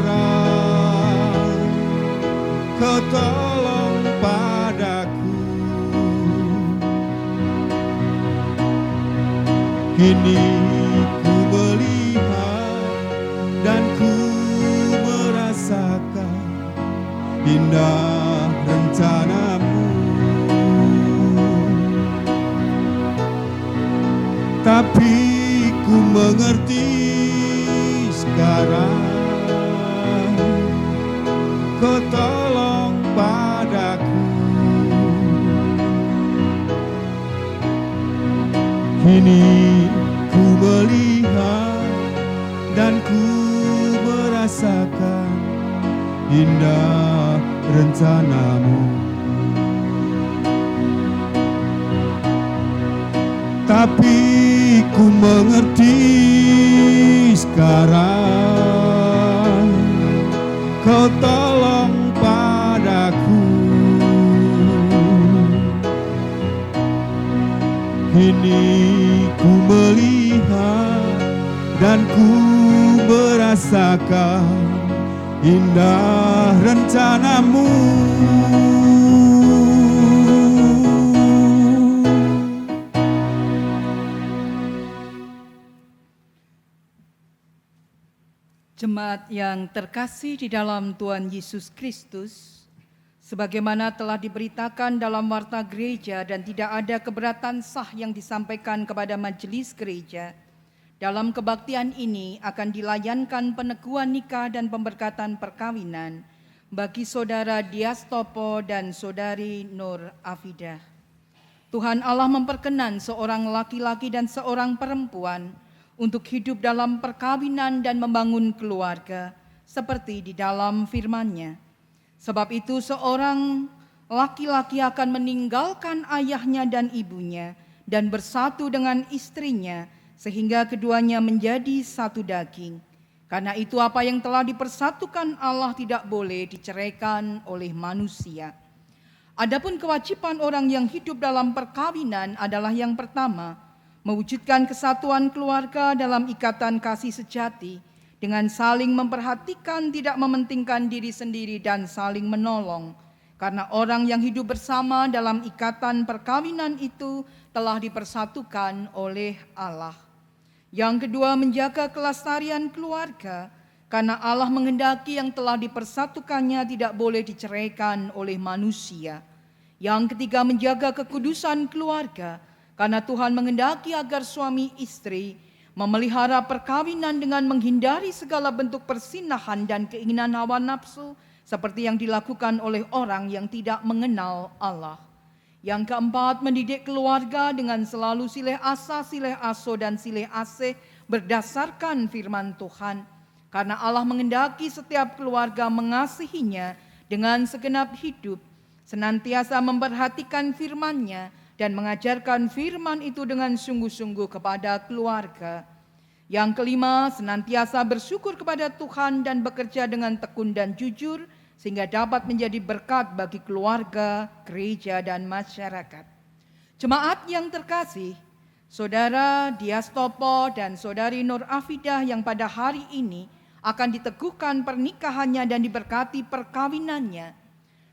Kau tolong padaku. Kini ku melihat dan ku merasakan indah rencanamu. Tapi ku mengerti sekarang, Kau tolong padaku. Kini ku melihat dan ku merasakan indah rencanamu. Tapi ku mengerti sekarang, Kau tolong padaku. Kini ku melihat dan ku merasakan indah rencanamu. Jemaat yang terkasih di dalam Tuhan Yesus Kristus, sebagaimana telah diberitakan dalam warta gereja dan tidak ada keberatan sah yang disampaikan kepada majelis gereja, dalam kebaktian ini akan dilayankan peneguhan nikah dan pemberkatan perkawinan bagi saudara Diastopo dan saudari Nur Afidah. Tuhan Allah memperkenan seorang laki-laki dan seorang perempuan untuk hidup dalam perkawinan dan membangun keluarga seperti di dalam firman-Nya. Sebab itu seorang laki-laki akan meninggalkan ayahnya dan ibunya dan bersatu dengan istrinya sehingga keduanya menjadi satu daging. Karena itu apa yang telah dipersatukan Allah tidak boleh diceraikan oleh manusia. Adapun kewajiban orang yang hidup dalam perkawinan adalah yang pertama, mewujudkan kesatuan keluarga dalam ikatan kasih sejati dengan saling memperhatikan, tidak mementingkan diri sendiri dan saling menolong. Karena orang yang hidup bersama dalam ikatan perkawinan itu telah dipersatukan oleh Allah. Yang kedua, menjaga kelestarian keluarga karena Allah menghendaki yang telah dipersatukannya tidak boleh diceraikan oleh manusia. Yang ketiga, menjaga kekudusan keluarga karena Tuhan menghendaki agar suami istri memelihara perkawinan dengan menghindari segala bentuk persinahan dan keinginan hawa nafsu seperti yang dilakukan oleh orang yang tidak mengenal Allah. Yang keempat, mendidik keluarga dengan selalu silih asa, silih aso, dan silih asih berdasarkan firman Tuhan. Karena Allah menghendaki setiap keluarga mengasihinya dengan segenap hidup, senantiasa memperhatikan firman-Nya, dan mengajarkan firman itu dengan sungguh-sungguh kepada keluarga. Yang kelima, senantiasa bersyukur kepada Tuhan dan bekerja dengan tekun dan jujur, sehingga dapat menjadi berkat bagi keluarga, gereja, dan masyarakat. Jemaat yang terkasih, saudara Diastopo dan saudari Nur Afidah yang pada hari ini akan diteguhkan pernikahannya dan diberkati perkawinannya.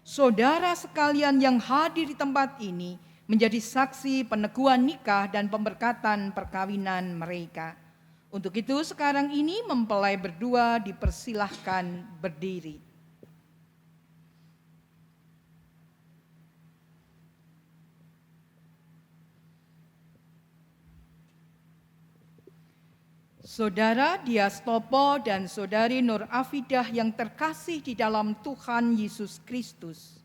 Saudara sekalian yang hadir di tempat ini menjadi saksi peneguhan nikah dan pemberkatan perkawinan mereka. Untuk itu sekarang ini mempelai berdua dipersilahkan berdiri. Saudara Diastopo dan Saudari Nur Afidah yang terkasih di dalam Tuhan Yesus Kristus,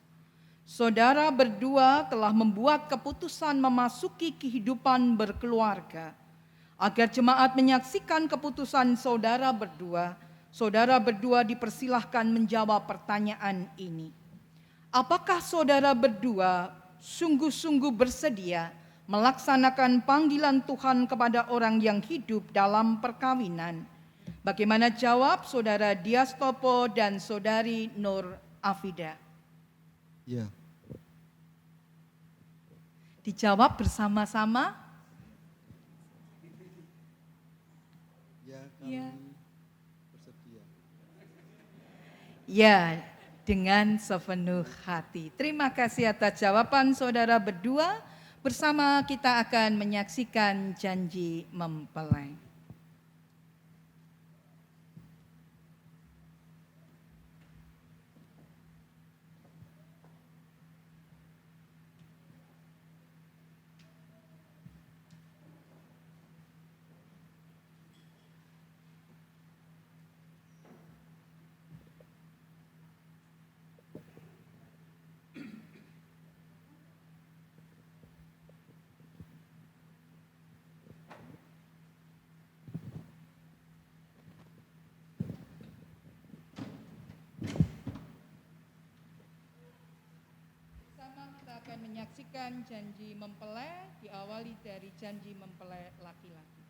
saudara berdua telah membuat keputusan memasuki kehidupan berkeluarga. Agar jemaat menyaksikan keputusan saudara berdua dipersilahkan menjawab pertanyaan ini. Apakah saudara berdua sungguh-sungguh bersedia melaksanakan panggilan Tuhan kepada orang yang hidup dalam perkawinan? Bagaimana jawab saudara Diastopo dan saudari Nur Afidah? Ya. Dijawab bersama-sama. Ya, Ya. bersedia. Ya, dengan sepenuh hati. Terima kasih atas jawaban saudara berdua. Bersama kita akan menyaksikan janji mempelai. Akan menyaksikan janji mempelai, diawali dari janji mempelai laki-laki.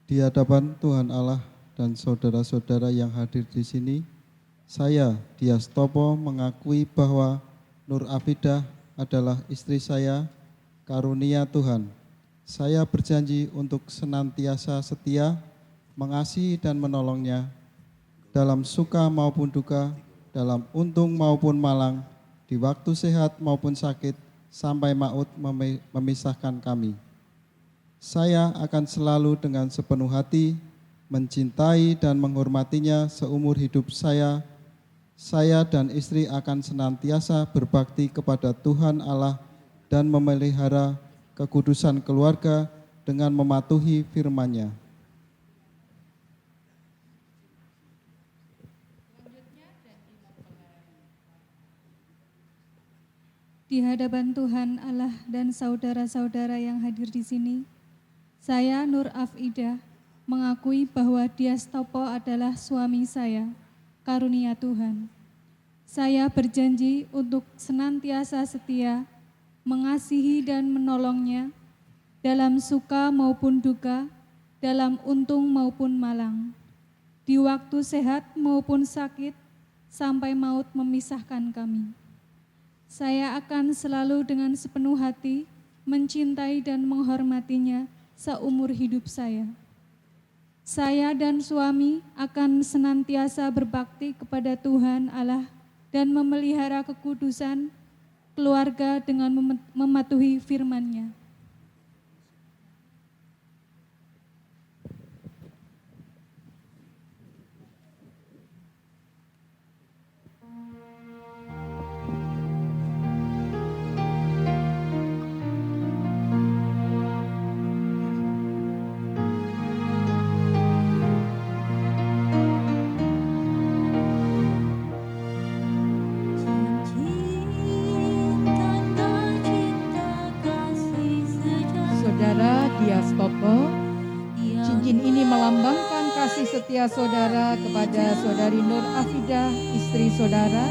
Di hadapan Tuhan Allah dan saudara-saudara yang hadir di sini, saya Diastopo mengakui bahwa Nur Afidah adalah istri saya, karunia Tuhan. Saya berjanji untuk senantiasa setia, mengasihi dan menolongnya dalam suka maupun duka, dalam untung maupun malang, di waktu sehat maupun sakit, sampai maut memisahkan kami. Saya akan selalu dengan sepenuh hati mencintai dan menghormatinya seumur hidup saya. Saya dan istri akan senantiasa berbakti kepada Tuhan Allah dan memelihara kekudusan keluarga dengan mematuhi firman-Nya. Di hadapan Tuhan Allah dan saudara-saudara yang hadir di sini, saya Nur Afidah mengakui bahwa Diastopo adalah suami saya, karunia Tuhan. Saya berjanji untuk senantiasa setia, mengasihi dan menolongnya dalam suka maupun duka, dalam untung maupun malang, di waktu sehat maupun sakit, sampai maut memisahkan kami. Saya akan selalu dengan sepenuh hati mencintai dan menghormatinya seumur hidup saya. Saya dan suami akan senantiasa berbakti kepada Tuhan Allah dan memelihara kekudusan keluarga dengan mematuhi firman-Nya. Diastopo, cincin ini melambangkan kasih setia saudara kepada saudari Nur Afidah, istri saudara.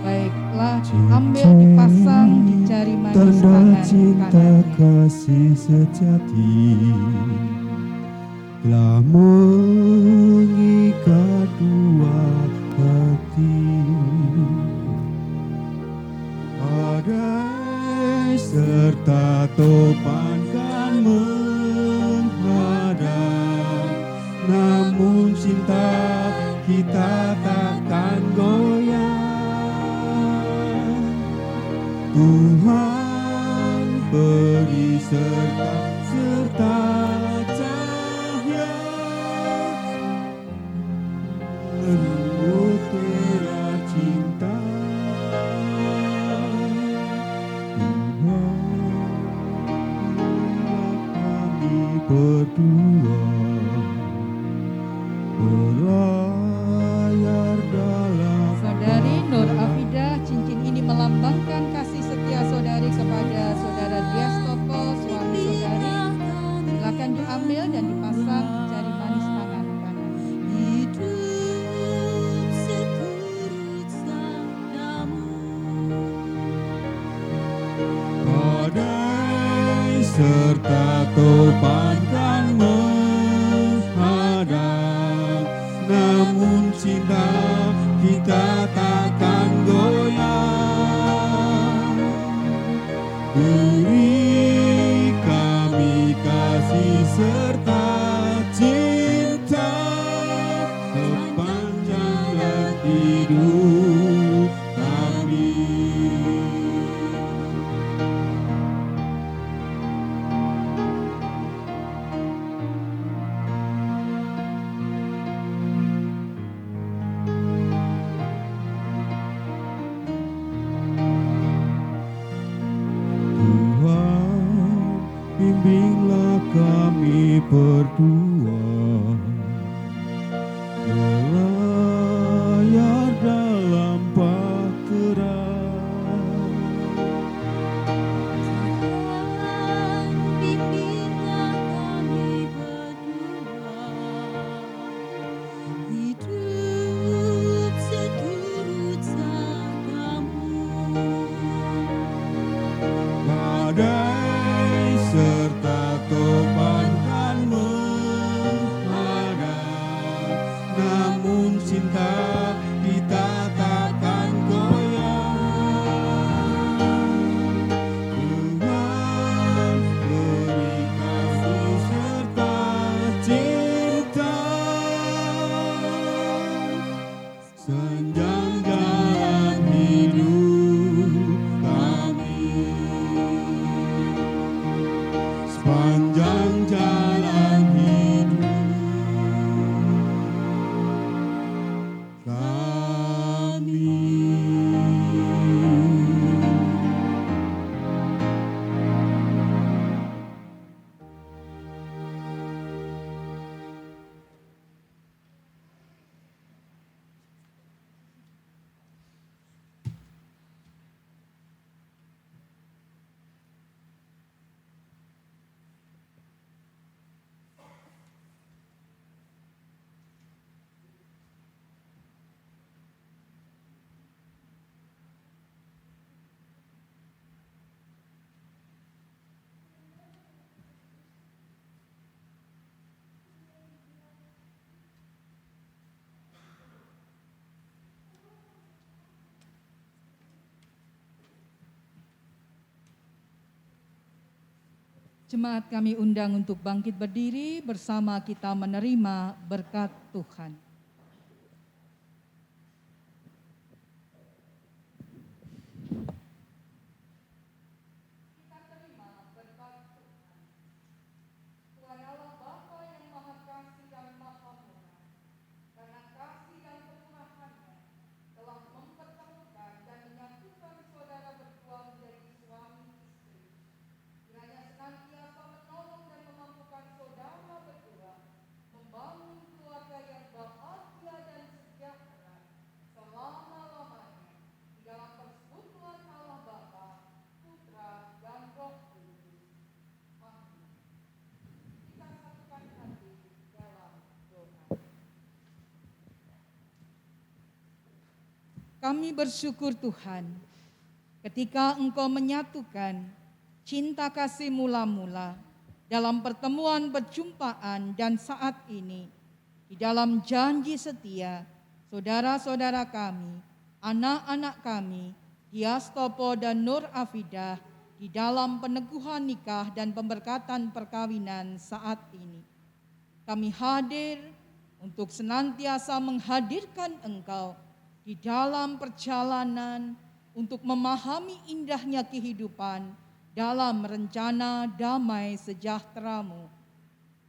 Baiklah, ambil dipasang di jari manis tangan kanannya. Kasih sejati telah mengikat dua hati. Badai serta topan kan menghadap, namun cinta kita takkan goyah. Tuhan beri serta cahaya menurut terang cinta. Tuhan serta topan kan menghadap, namun cinta kita takkan goyah. Beri kami kasih serta cinta sepanjang hidup kami. Bimbinglah kami berdua melayar dalam bahtera. Bimbinglah kami berdua hidup seturut sabdamu. Badai serta topan kan menghadap, namun cinta kita takkan goyah. Tuhan beri kasih serta cinta sepanjang jalan hidup kami. Sepanjang jalan hidup kami. Jemaat kami undang untuk bangkit berdiri bersama kita menerima berkat Tuhan. Kita terima berkat Tuhan. Tuhan Allah Bapa yang Maha Kasih dan Maha Murah, karena kasih dan kemurahan-Nya telah mempertemukan dan menyatukan saudara berdua menjadi suami istri. Kiranya senantiasa menolong dan memampukan saudara berdua membangun keluarga yang bahagia dan sejahtera selama-lamanya di dalam persekutuan Allah Bapa, Putra, dan Roh Kudus. Amin. Kita satukan hati dalam doa. Kami bersyukur Tuhan, ketika Engkau menyatukan cinta kasih mula-mula dalam pertemuan perjumpaan dan saat ini, di dalam janji setia, saudara-saudara kami, anak-anak kami, Dias Topo dan Nur Afidah, di dalam peneguhan nikah dan pemberkatan perkawinan saat ini. Kami hadir untuk senantiasa menghadirkan Engkau di dalam perjalanan untuk memahami indahnya kehidupan dalam rencana damai sejahtera-Mu.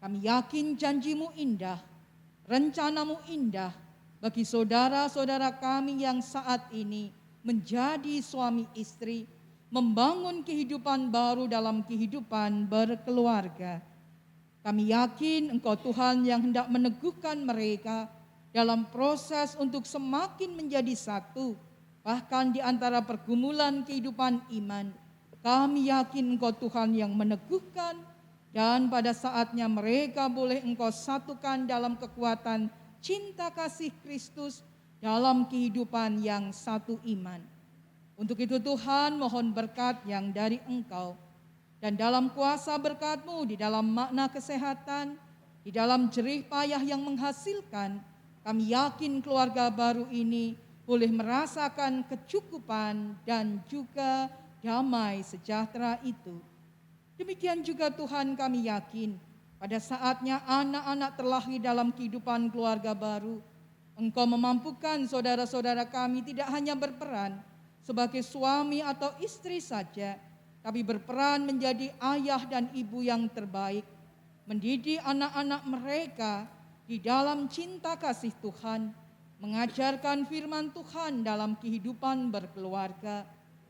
Kami yakin janji-Mu indah, rencana-Mu indah bagi saudara-saudara kami yang saat ini menjadi suami istri, membangun kehidupan baru dalam kehidupan berkeluarga. Kami yakin Engkau Tuhan yang hendak meneguhkan mereka dalam proses untuk semakin menjadi satu, bahkan di antara pergumulan kehidupan iman. Kami yakin Engkau Tuhan yang meneguhkan, dan pada saatnya mereka boleh Engkau satukan dalam kekuatan cinta kasih Kristus dalam kehidupan yang satu iman. Untuk itu Tuhan, mohon berkat yang dari Engkau Dan dalam kuasa berkat-Mu, di dalam makna kesehatan, di dalam jerih payah yang menghasilkan, kami yakin keluarga baru ini boleh merasakan kecukupan dan juga damai sejahtera itu. Demikian juga Tuhan, kami yakin pada saatnya anak-anak terlahir dalam kehidupan keluarga baru, Engkau memampukan saudara-saudara kami tidak hanya berperan sebagai suami atau istri saja, tapi berperan menjadi ayah dan ibu yang terbaik, mendidik anak-anak mereka di dalam cinta kasih Tuhan, mengajarkan firman Tuhan dalam kehidupan berkeluarga,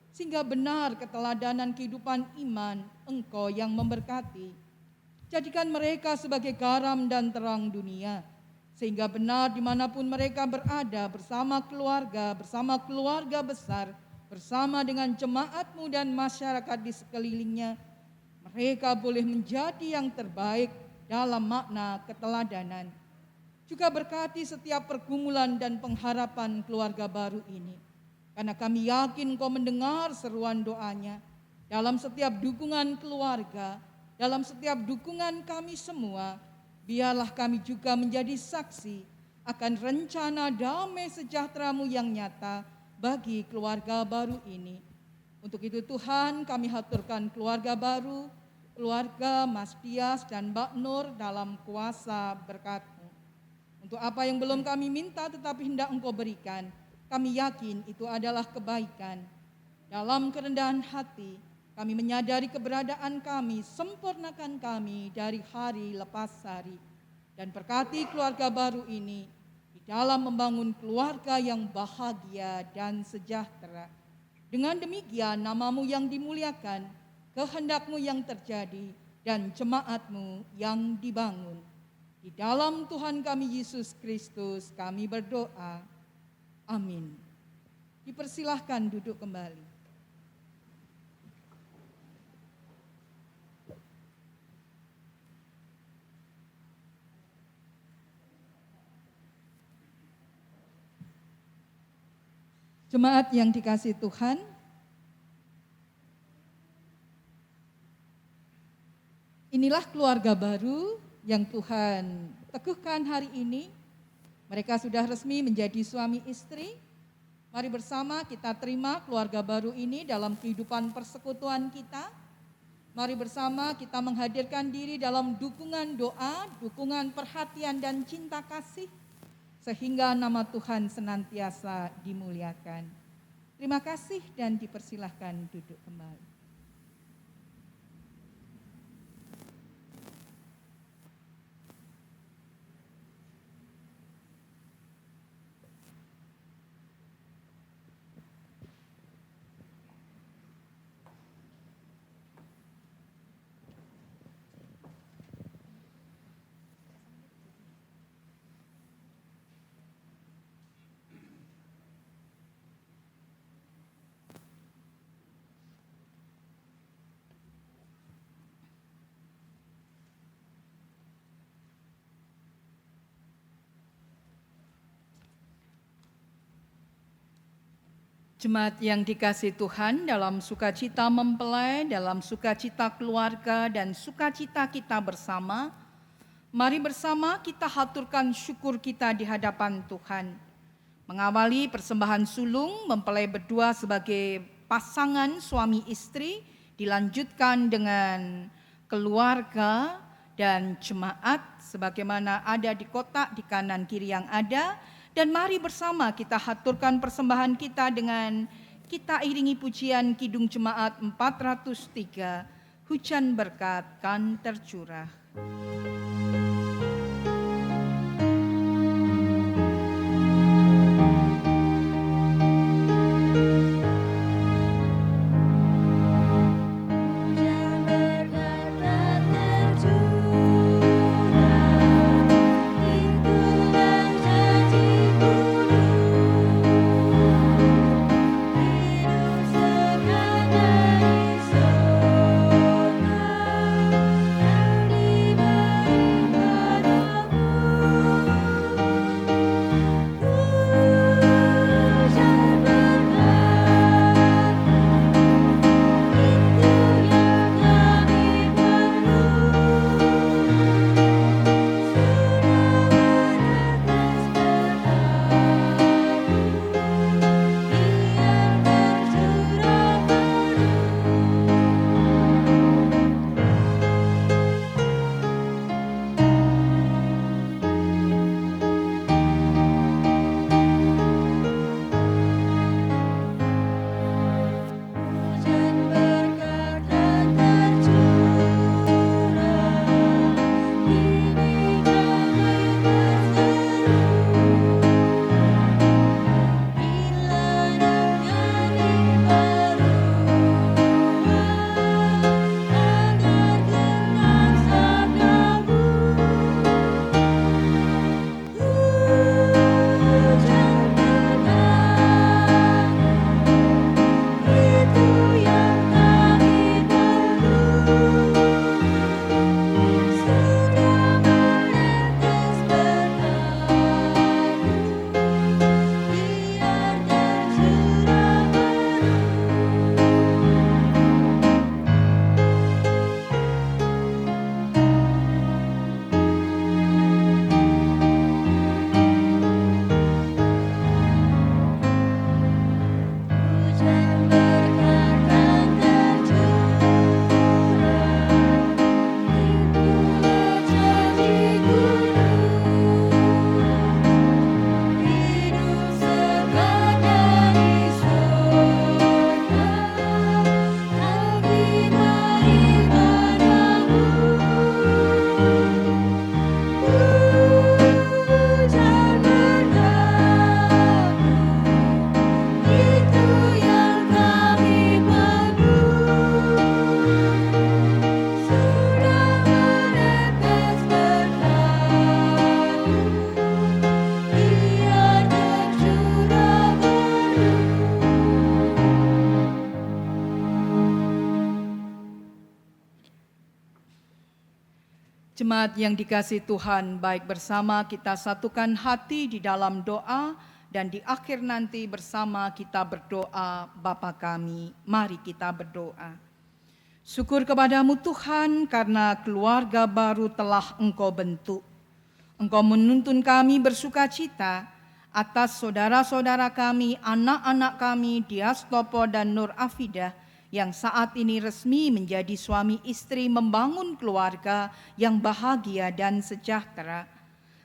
sehingga benar keteladanan kehidupan iman Engkau yang memberkati. Jadikan mereka sebagai garam dan terang dunia, sehingga benar dimanapun mereka berada bersama keluarga besar, bersama dengan jemaat-Mu dan masyarakat di sekelilingnya, mereka boleh menjadi yang terbaik dalam makna keteladanan. Juga berkati setiap pergumulan dan pengharapan keluarga baru ini, karena kami yakin Engkau mendengar seruan doanya. Dalam setiap dukungan keluarga, dalam setiap dukungan kami semua, biarlah kami juga menjadi saksi akan rencana damai sejahtera-Mu yang nyata bagi keluarga baru ini. Untuk itu Tuhan, kami haturkan keluarga baru, keluarga Mas Dias dan Mbak Nur dalam kuasa berkat-Mu. Untuk apa yang belum kami minta tetapi hendak Engkau berikan, kami yakin itu adalah kebaikan. Dalam kerendahan hati, kami menyadari keberadaan kami, sempurnakan kami dari hari lepas hari. Dan berkati keluarga baru ini di dalam membangun keluarga yang bahagia dan sejahtera. Dengan demikian nama-Mu yang dimuliakan, kehendak-Mu yang terjadi, dan jemaat-Mu yang dibangun. Di dalam Tuhan kami Yesus Kristus kami berdoa. Amin. Dipersilahkan duduk kembali. Jemaat yang dikasihi Tuhan, inilah keluarga baru yang Tuhan teguhkan hari ini. Mereka sudah resmi menjadi suami istri. Mari bersama kita terima keluarga baru ini dalam kehidupan persekutuan kita. Mari bersama kita menghadirkan diri dalam dukungan doa, dukungan perhatian dan cinta kasih, sehingga nama Tuhan senantiasa dimuliakan. Terima kasih dan dipersilahkan duduk kembali. Jemaat yang dikasihi Tuhan, dalam sukacita mempelai, dalam sukacita keluarga, dan sukacita kita bersama, mari bersama kita haturkan syukur kita di hadapan Tuhan. Mengawali persembahan sulung, mempelai berdua sebagai pasangan suami istri, dilanjutkan dengan keluarga dan jemaat, sebagaimana ada di kotak di kanan kiri yang ada. Dan mari bersama kita haturkan persembahan kita dengan kita iringi pujian Kidung Jemaat 403, Hujan Berkat kan tercurah. Yang Jemaat yang dikasihi Tuhan, baik bersama kita satukan hati di dalam doa dan di akhir nanti bersama kita berdoa Bapa kami. Mari kita berdoa. Syukur kepadamu Tuhan karena keluarga baru telah Engkau bentuk. Engkau menuntun kami bersukacita atas saudara-saudara kami, anak-anak kami, Dias Topo dan Nur Afidah, yang saat ini resmi menjadi suami istri membangun keluarga yang bahagia dan sejahtera.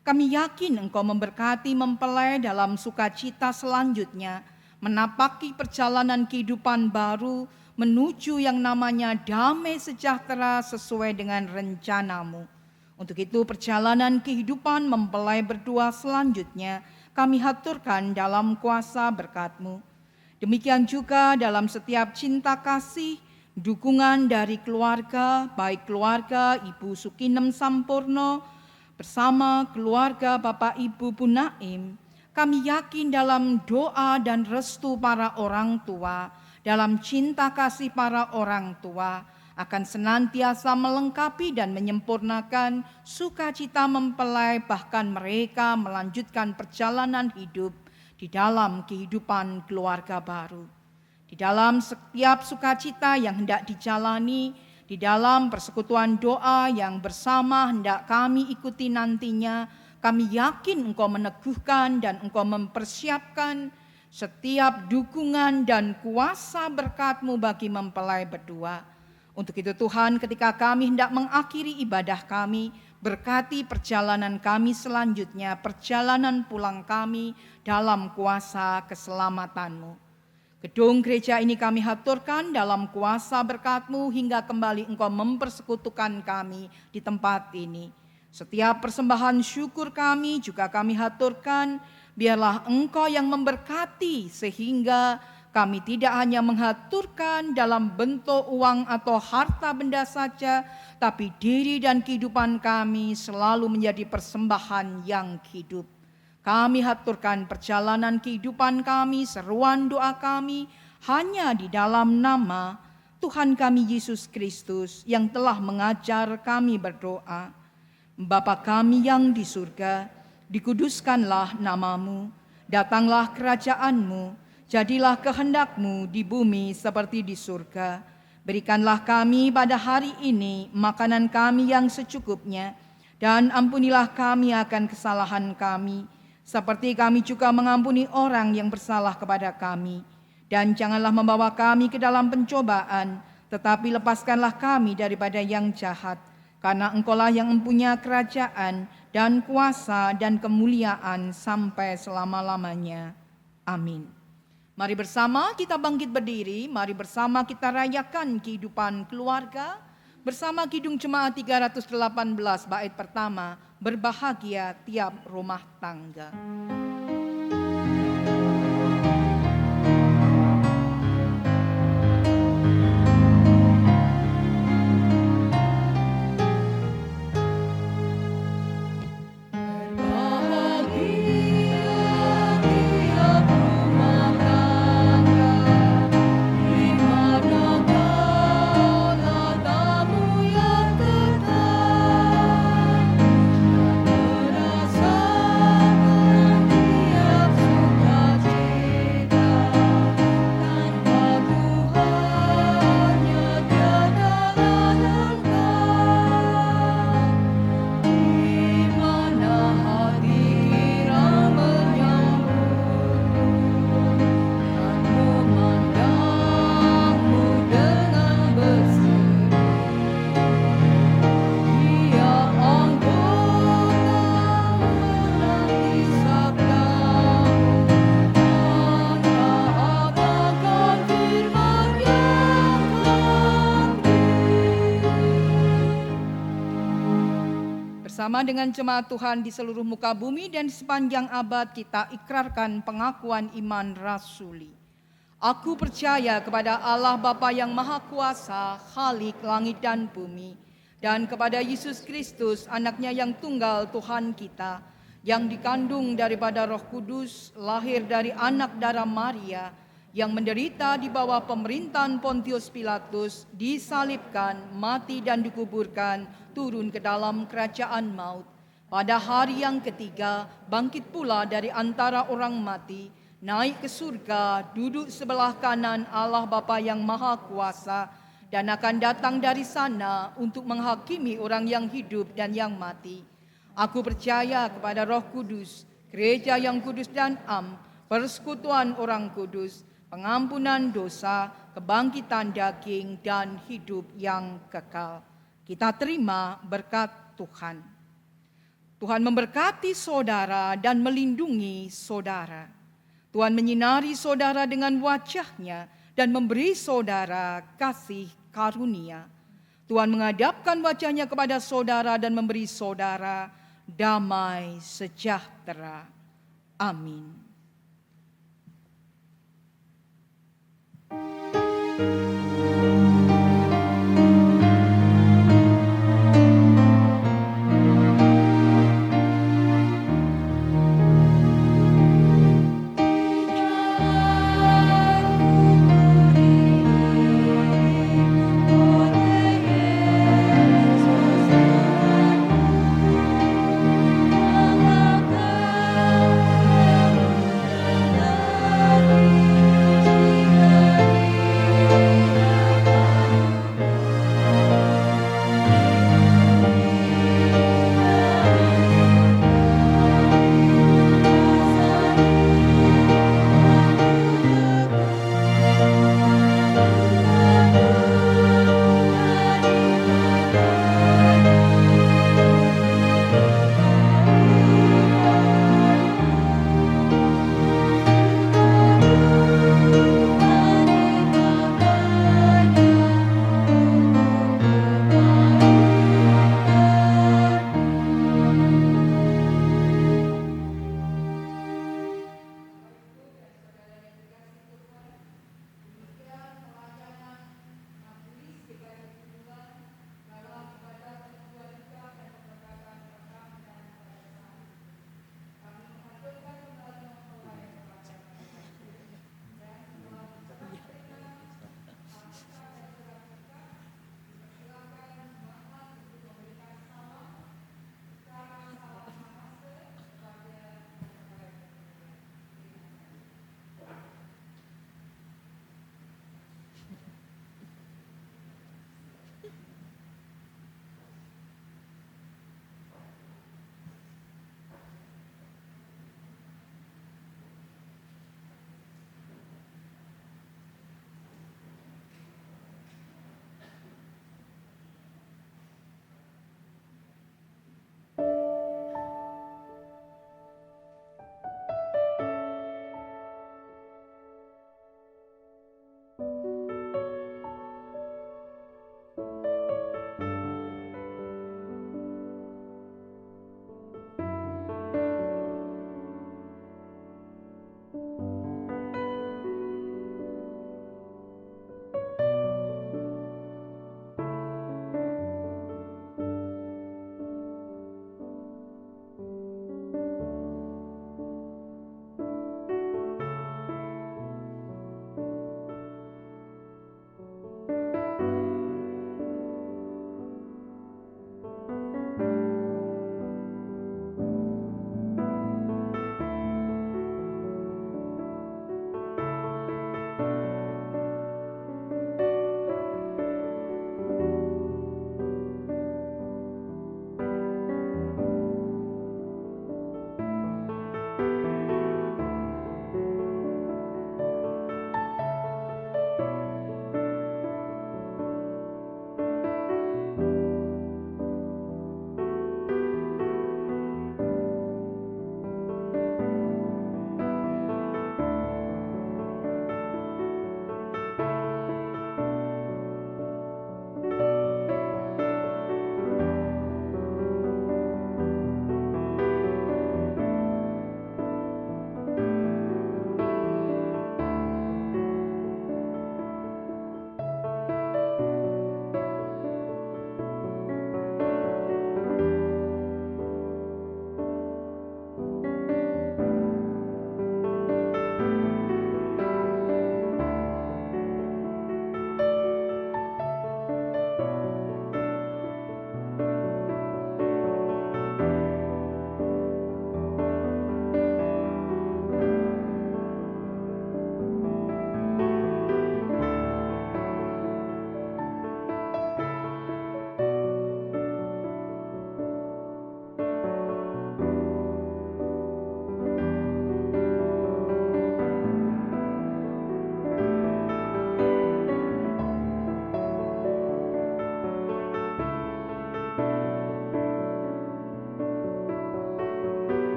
Kami yakin Engkau memberkati mempelai dalam sukacita selanjutnya, menapaki perjalanan kehidupan baru menuju yang namanya damai sejahtera sesuai dengan rencanamu. Untuk itu perjalanan kehidupan mempelai berdua selanjutnya kami haturkan dalam kuasa berkat-Mu. Demikian juga dalam setiap cinta kasih, dukungan dari keluarga, baik keluarga Ibu Sukinem Sampurno bersama keluarga Bapak Ibu Punaim, kami yakin dalam doa dan restu para orang tua, dalam cinta kasih para orang tua, akan senantiasa melengkapi dan menyempurnakan sukacita mempelai, bahkan mereka melanjutkan perjalanan hidup di dalam kehidupan keluarga baru. Di dalam setiap sukacita yang hendak dijalani, di dalam persekutuan doa yang bersama hendak kami ikuti nantinya, kami yakin Engkau meneguhkan dan Engkau mempersiapkan setiap dukungan dan kuasa berkat-Mu bagi mempelai berdua. Untuk itu Tuhan, ketika kami hendak mengakhiri ibadah kami, berkati perjalanan kami selanjutnya, perjalanan pulang kami dalam kuasa keselamatan-Mu. Gedung gereja ini kami haturkan dalam kuasa berkat-Mu hingga kembali Engkau mempersekutukan kami di tempat ini. Setiap persembahan syukur kami juga kami haturkan, biarlah Engkau yang memberkati sehingga kami tidak hanya menghaturkan dalam bentuk uang atau harta benda saja, tapi diri dan kehidupan kami selalu menjadi persembahan yang hidup. Kami haturkan perjalanan kehidupan kami, seruan doa kami, hanya di dalam nama Tuhan kami Yesus Kristus yang telah mengajar kami berdoa. Bapa kami yang di surga, dikuduskanlah nama-Mu, datanglah kerajaan-Mu, jadilah kehendak-Mu di bumi seperti di surga. Berikanlah kami pada hari ini makanan kami yang secukupnya, dan ampunilah kami akan kesalahan kami, seperti kami juga mengampuni orang yang bersalah kepada kami. Dan janganlah membawa kami ke dalam pencobaan, tetapi lepaskanlah kami daripada yang jahat. Karena Engkaulah yang mempunyai kerajaan dan kuasa dan kemuliaan sampai selama-lamanya. Amin. Mari bersama kita bangkit berdiri, mari bersama kita rayakan kehidupan keluarga bersama Kidung Jemaat 318 bait pertama, berbahagia tiap rumah tangga. Bersama dengan jemaat Tuhan di seluruh muka bumi dan di sepanjang abad, kita ikrarkan pengakuan iman rasuli. Aku percaya kepada Allah Bapa yang Maha Kuasa, Khalik langit dan bumi, dan kepada Yesus Kristus, anaknya yang tunggal Tuhan kita, yang dikandung daripada Roh Kudus, lahir dari anak darah Maria, yang menderita di bawah pemerintahan Pontius Pilatus, disalibkan, mati dan dikuburkan, turun ke dalam kerajaan maut. Pada hari yang ketiga, bangkit pula dari antara orang mati, naik ke surga, duduk sebelah kanan Allah Bapa yang Maha Kuasa, dan akan datang dari sana untuk menghakimi orang yang hidup dan yang mati. Aku percaya kepada Roh Kudus, gereja yang kudus dan am, persekutuan orang kudus, pengampunan dosa, kebangkitan daging, dan hidup yang kekal. Kita terima berkat Tuhan. Tuhan memberkati saudara dan melindungi saudara. Tuhan menyinari saudara dengan wajah-Nya dan memberi saudara kasih karunia. Tuhan menghadapkan wajah-Nya kepada saudara dan memberi saudara damai sejahtera. Amin.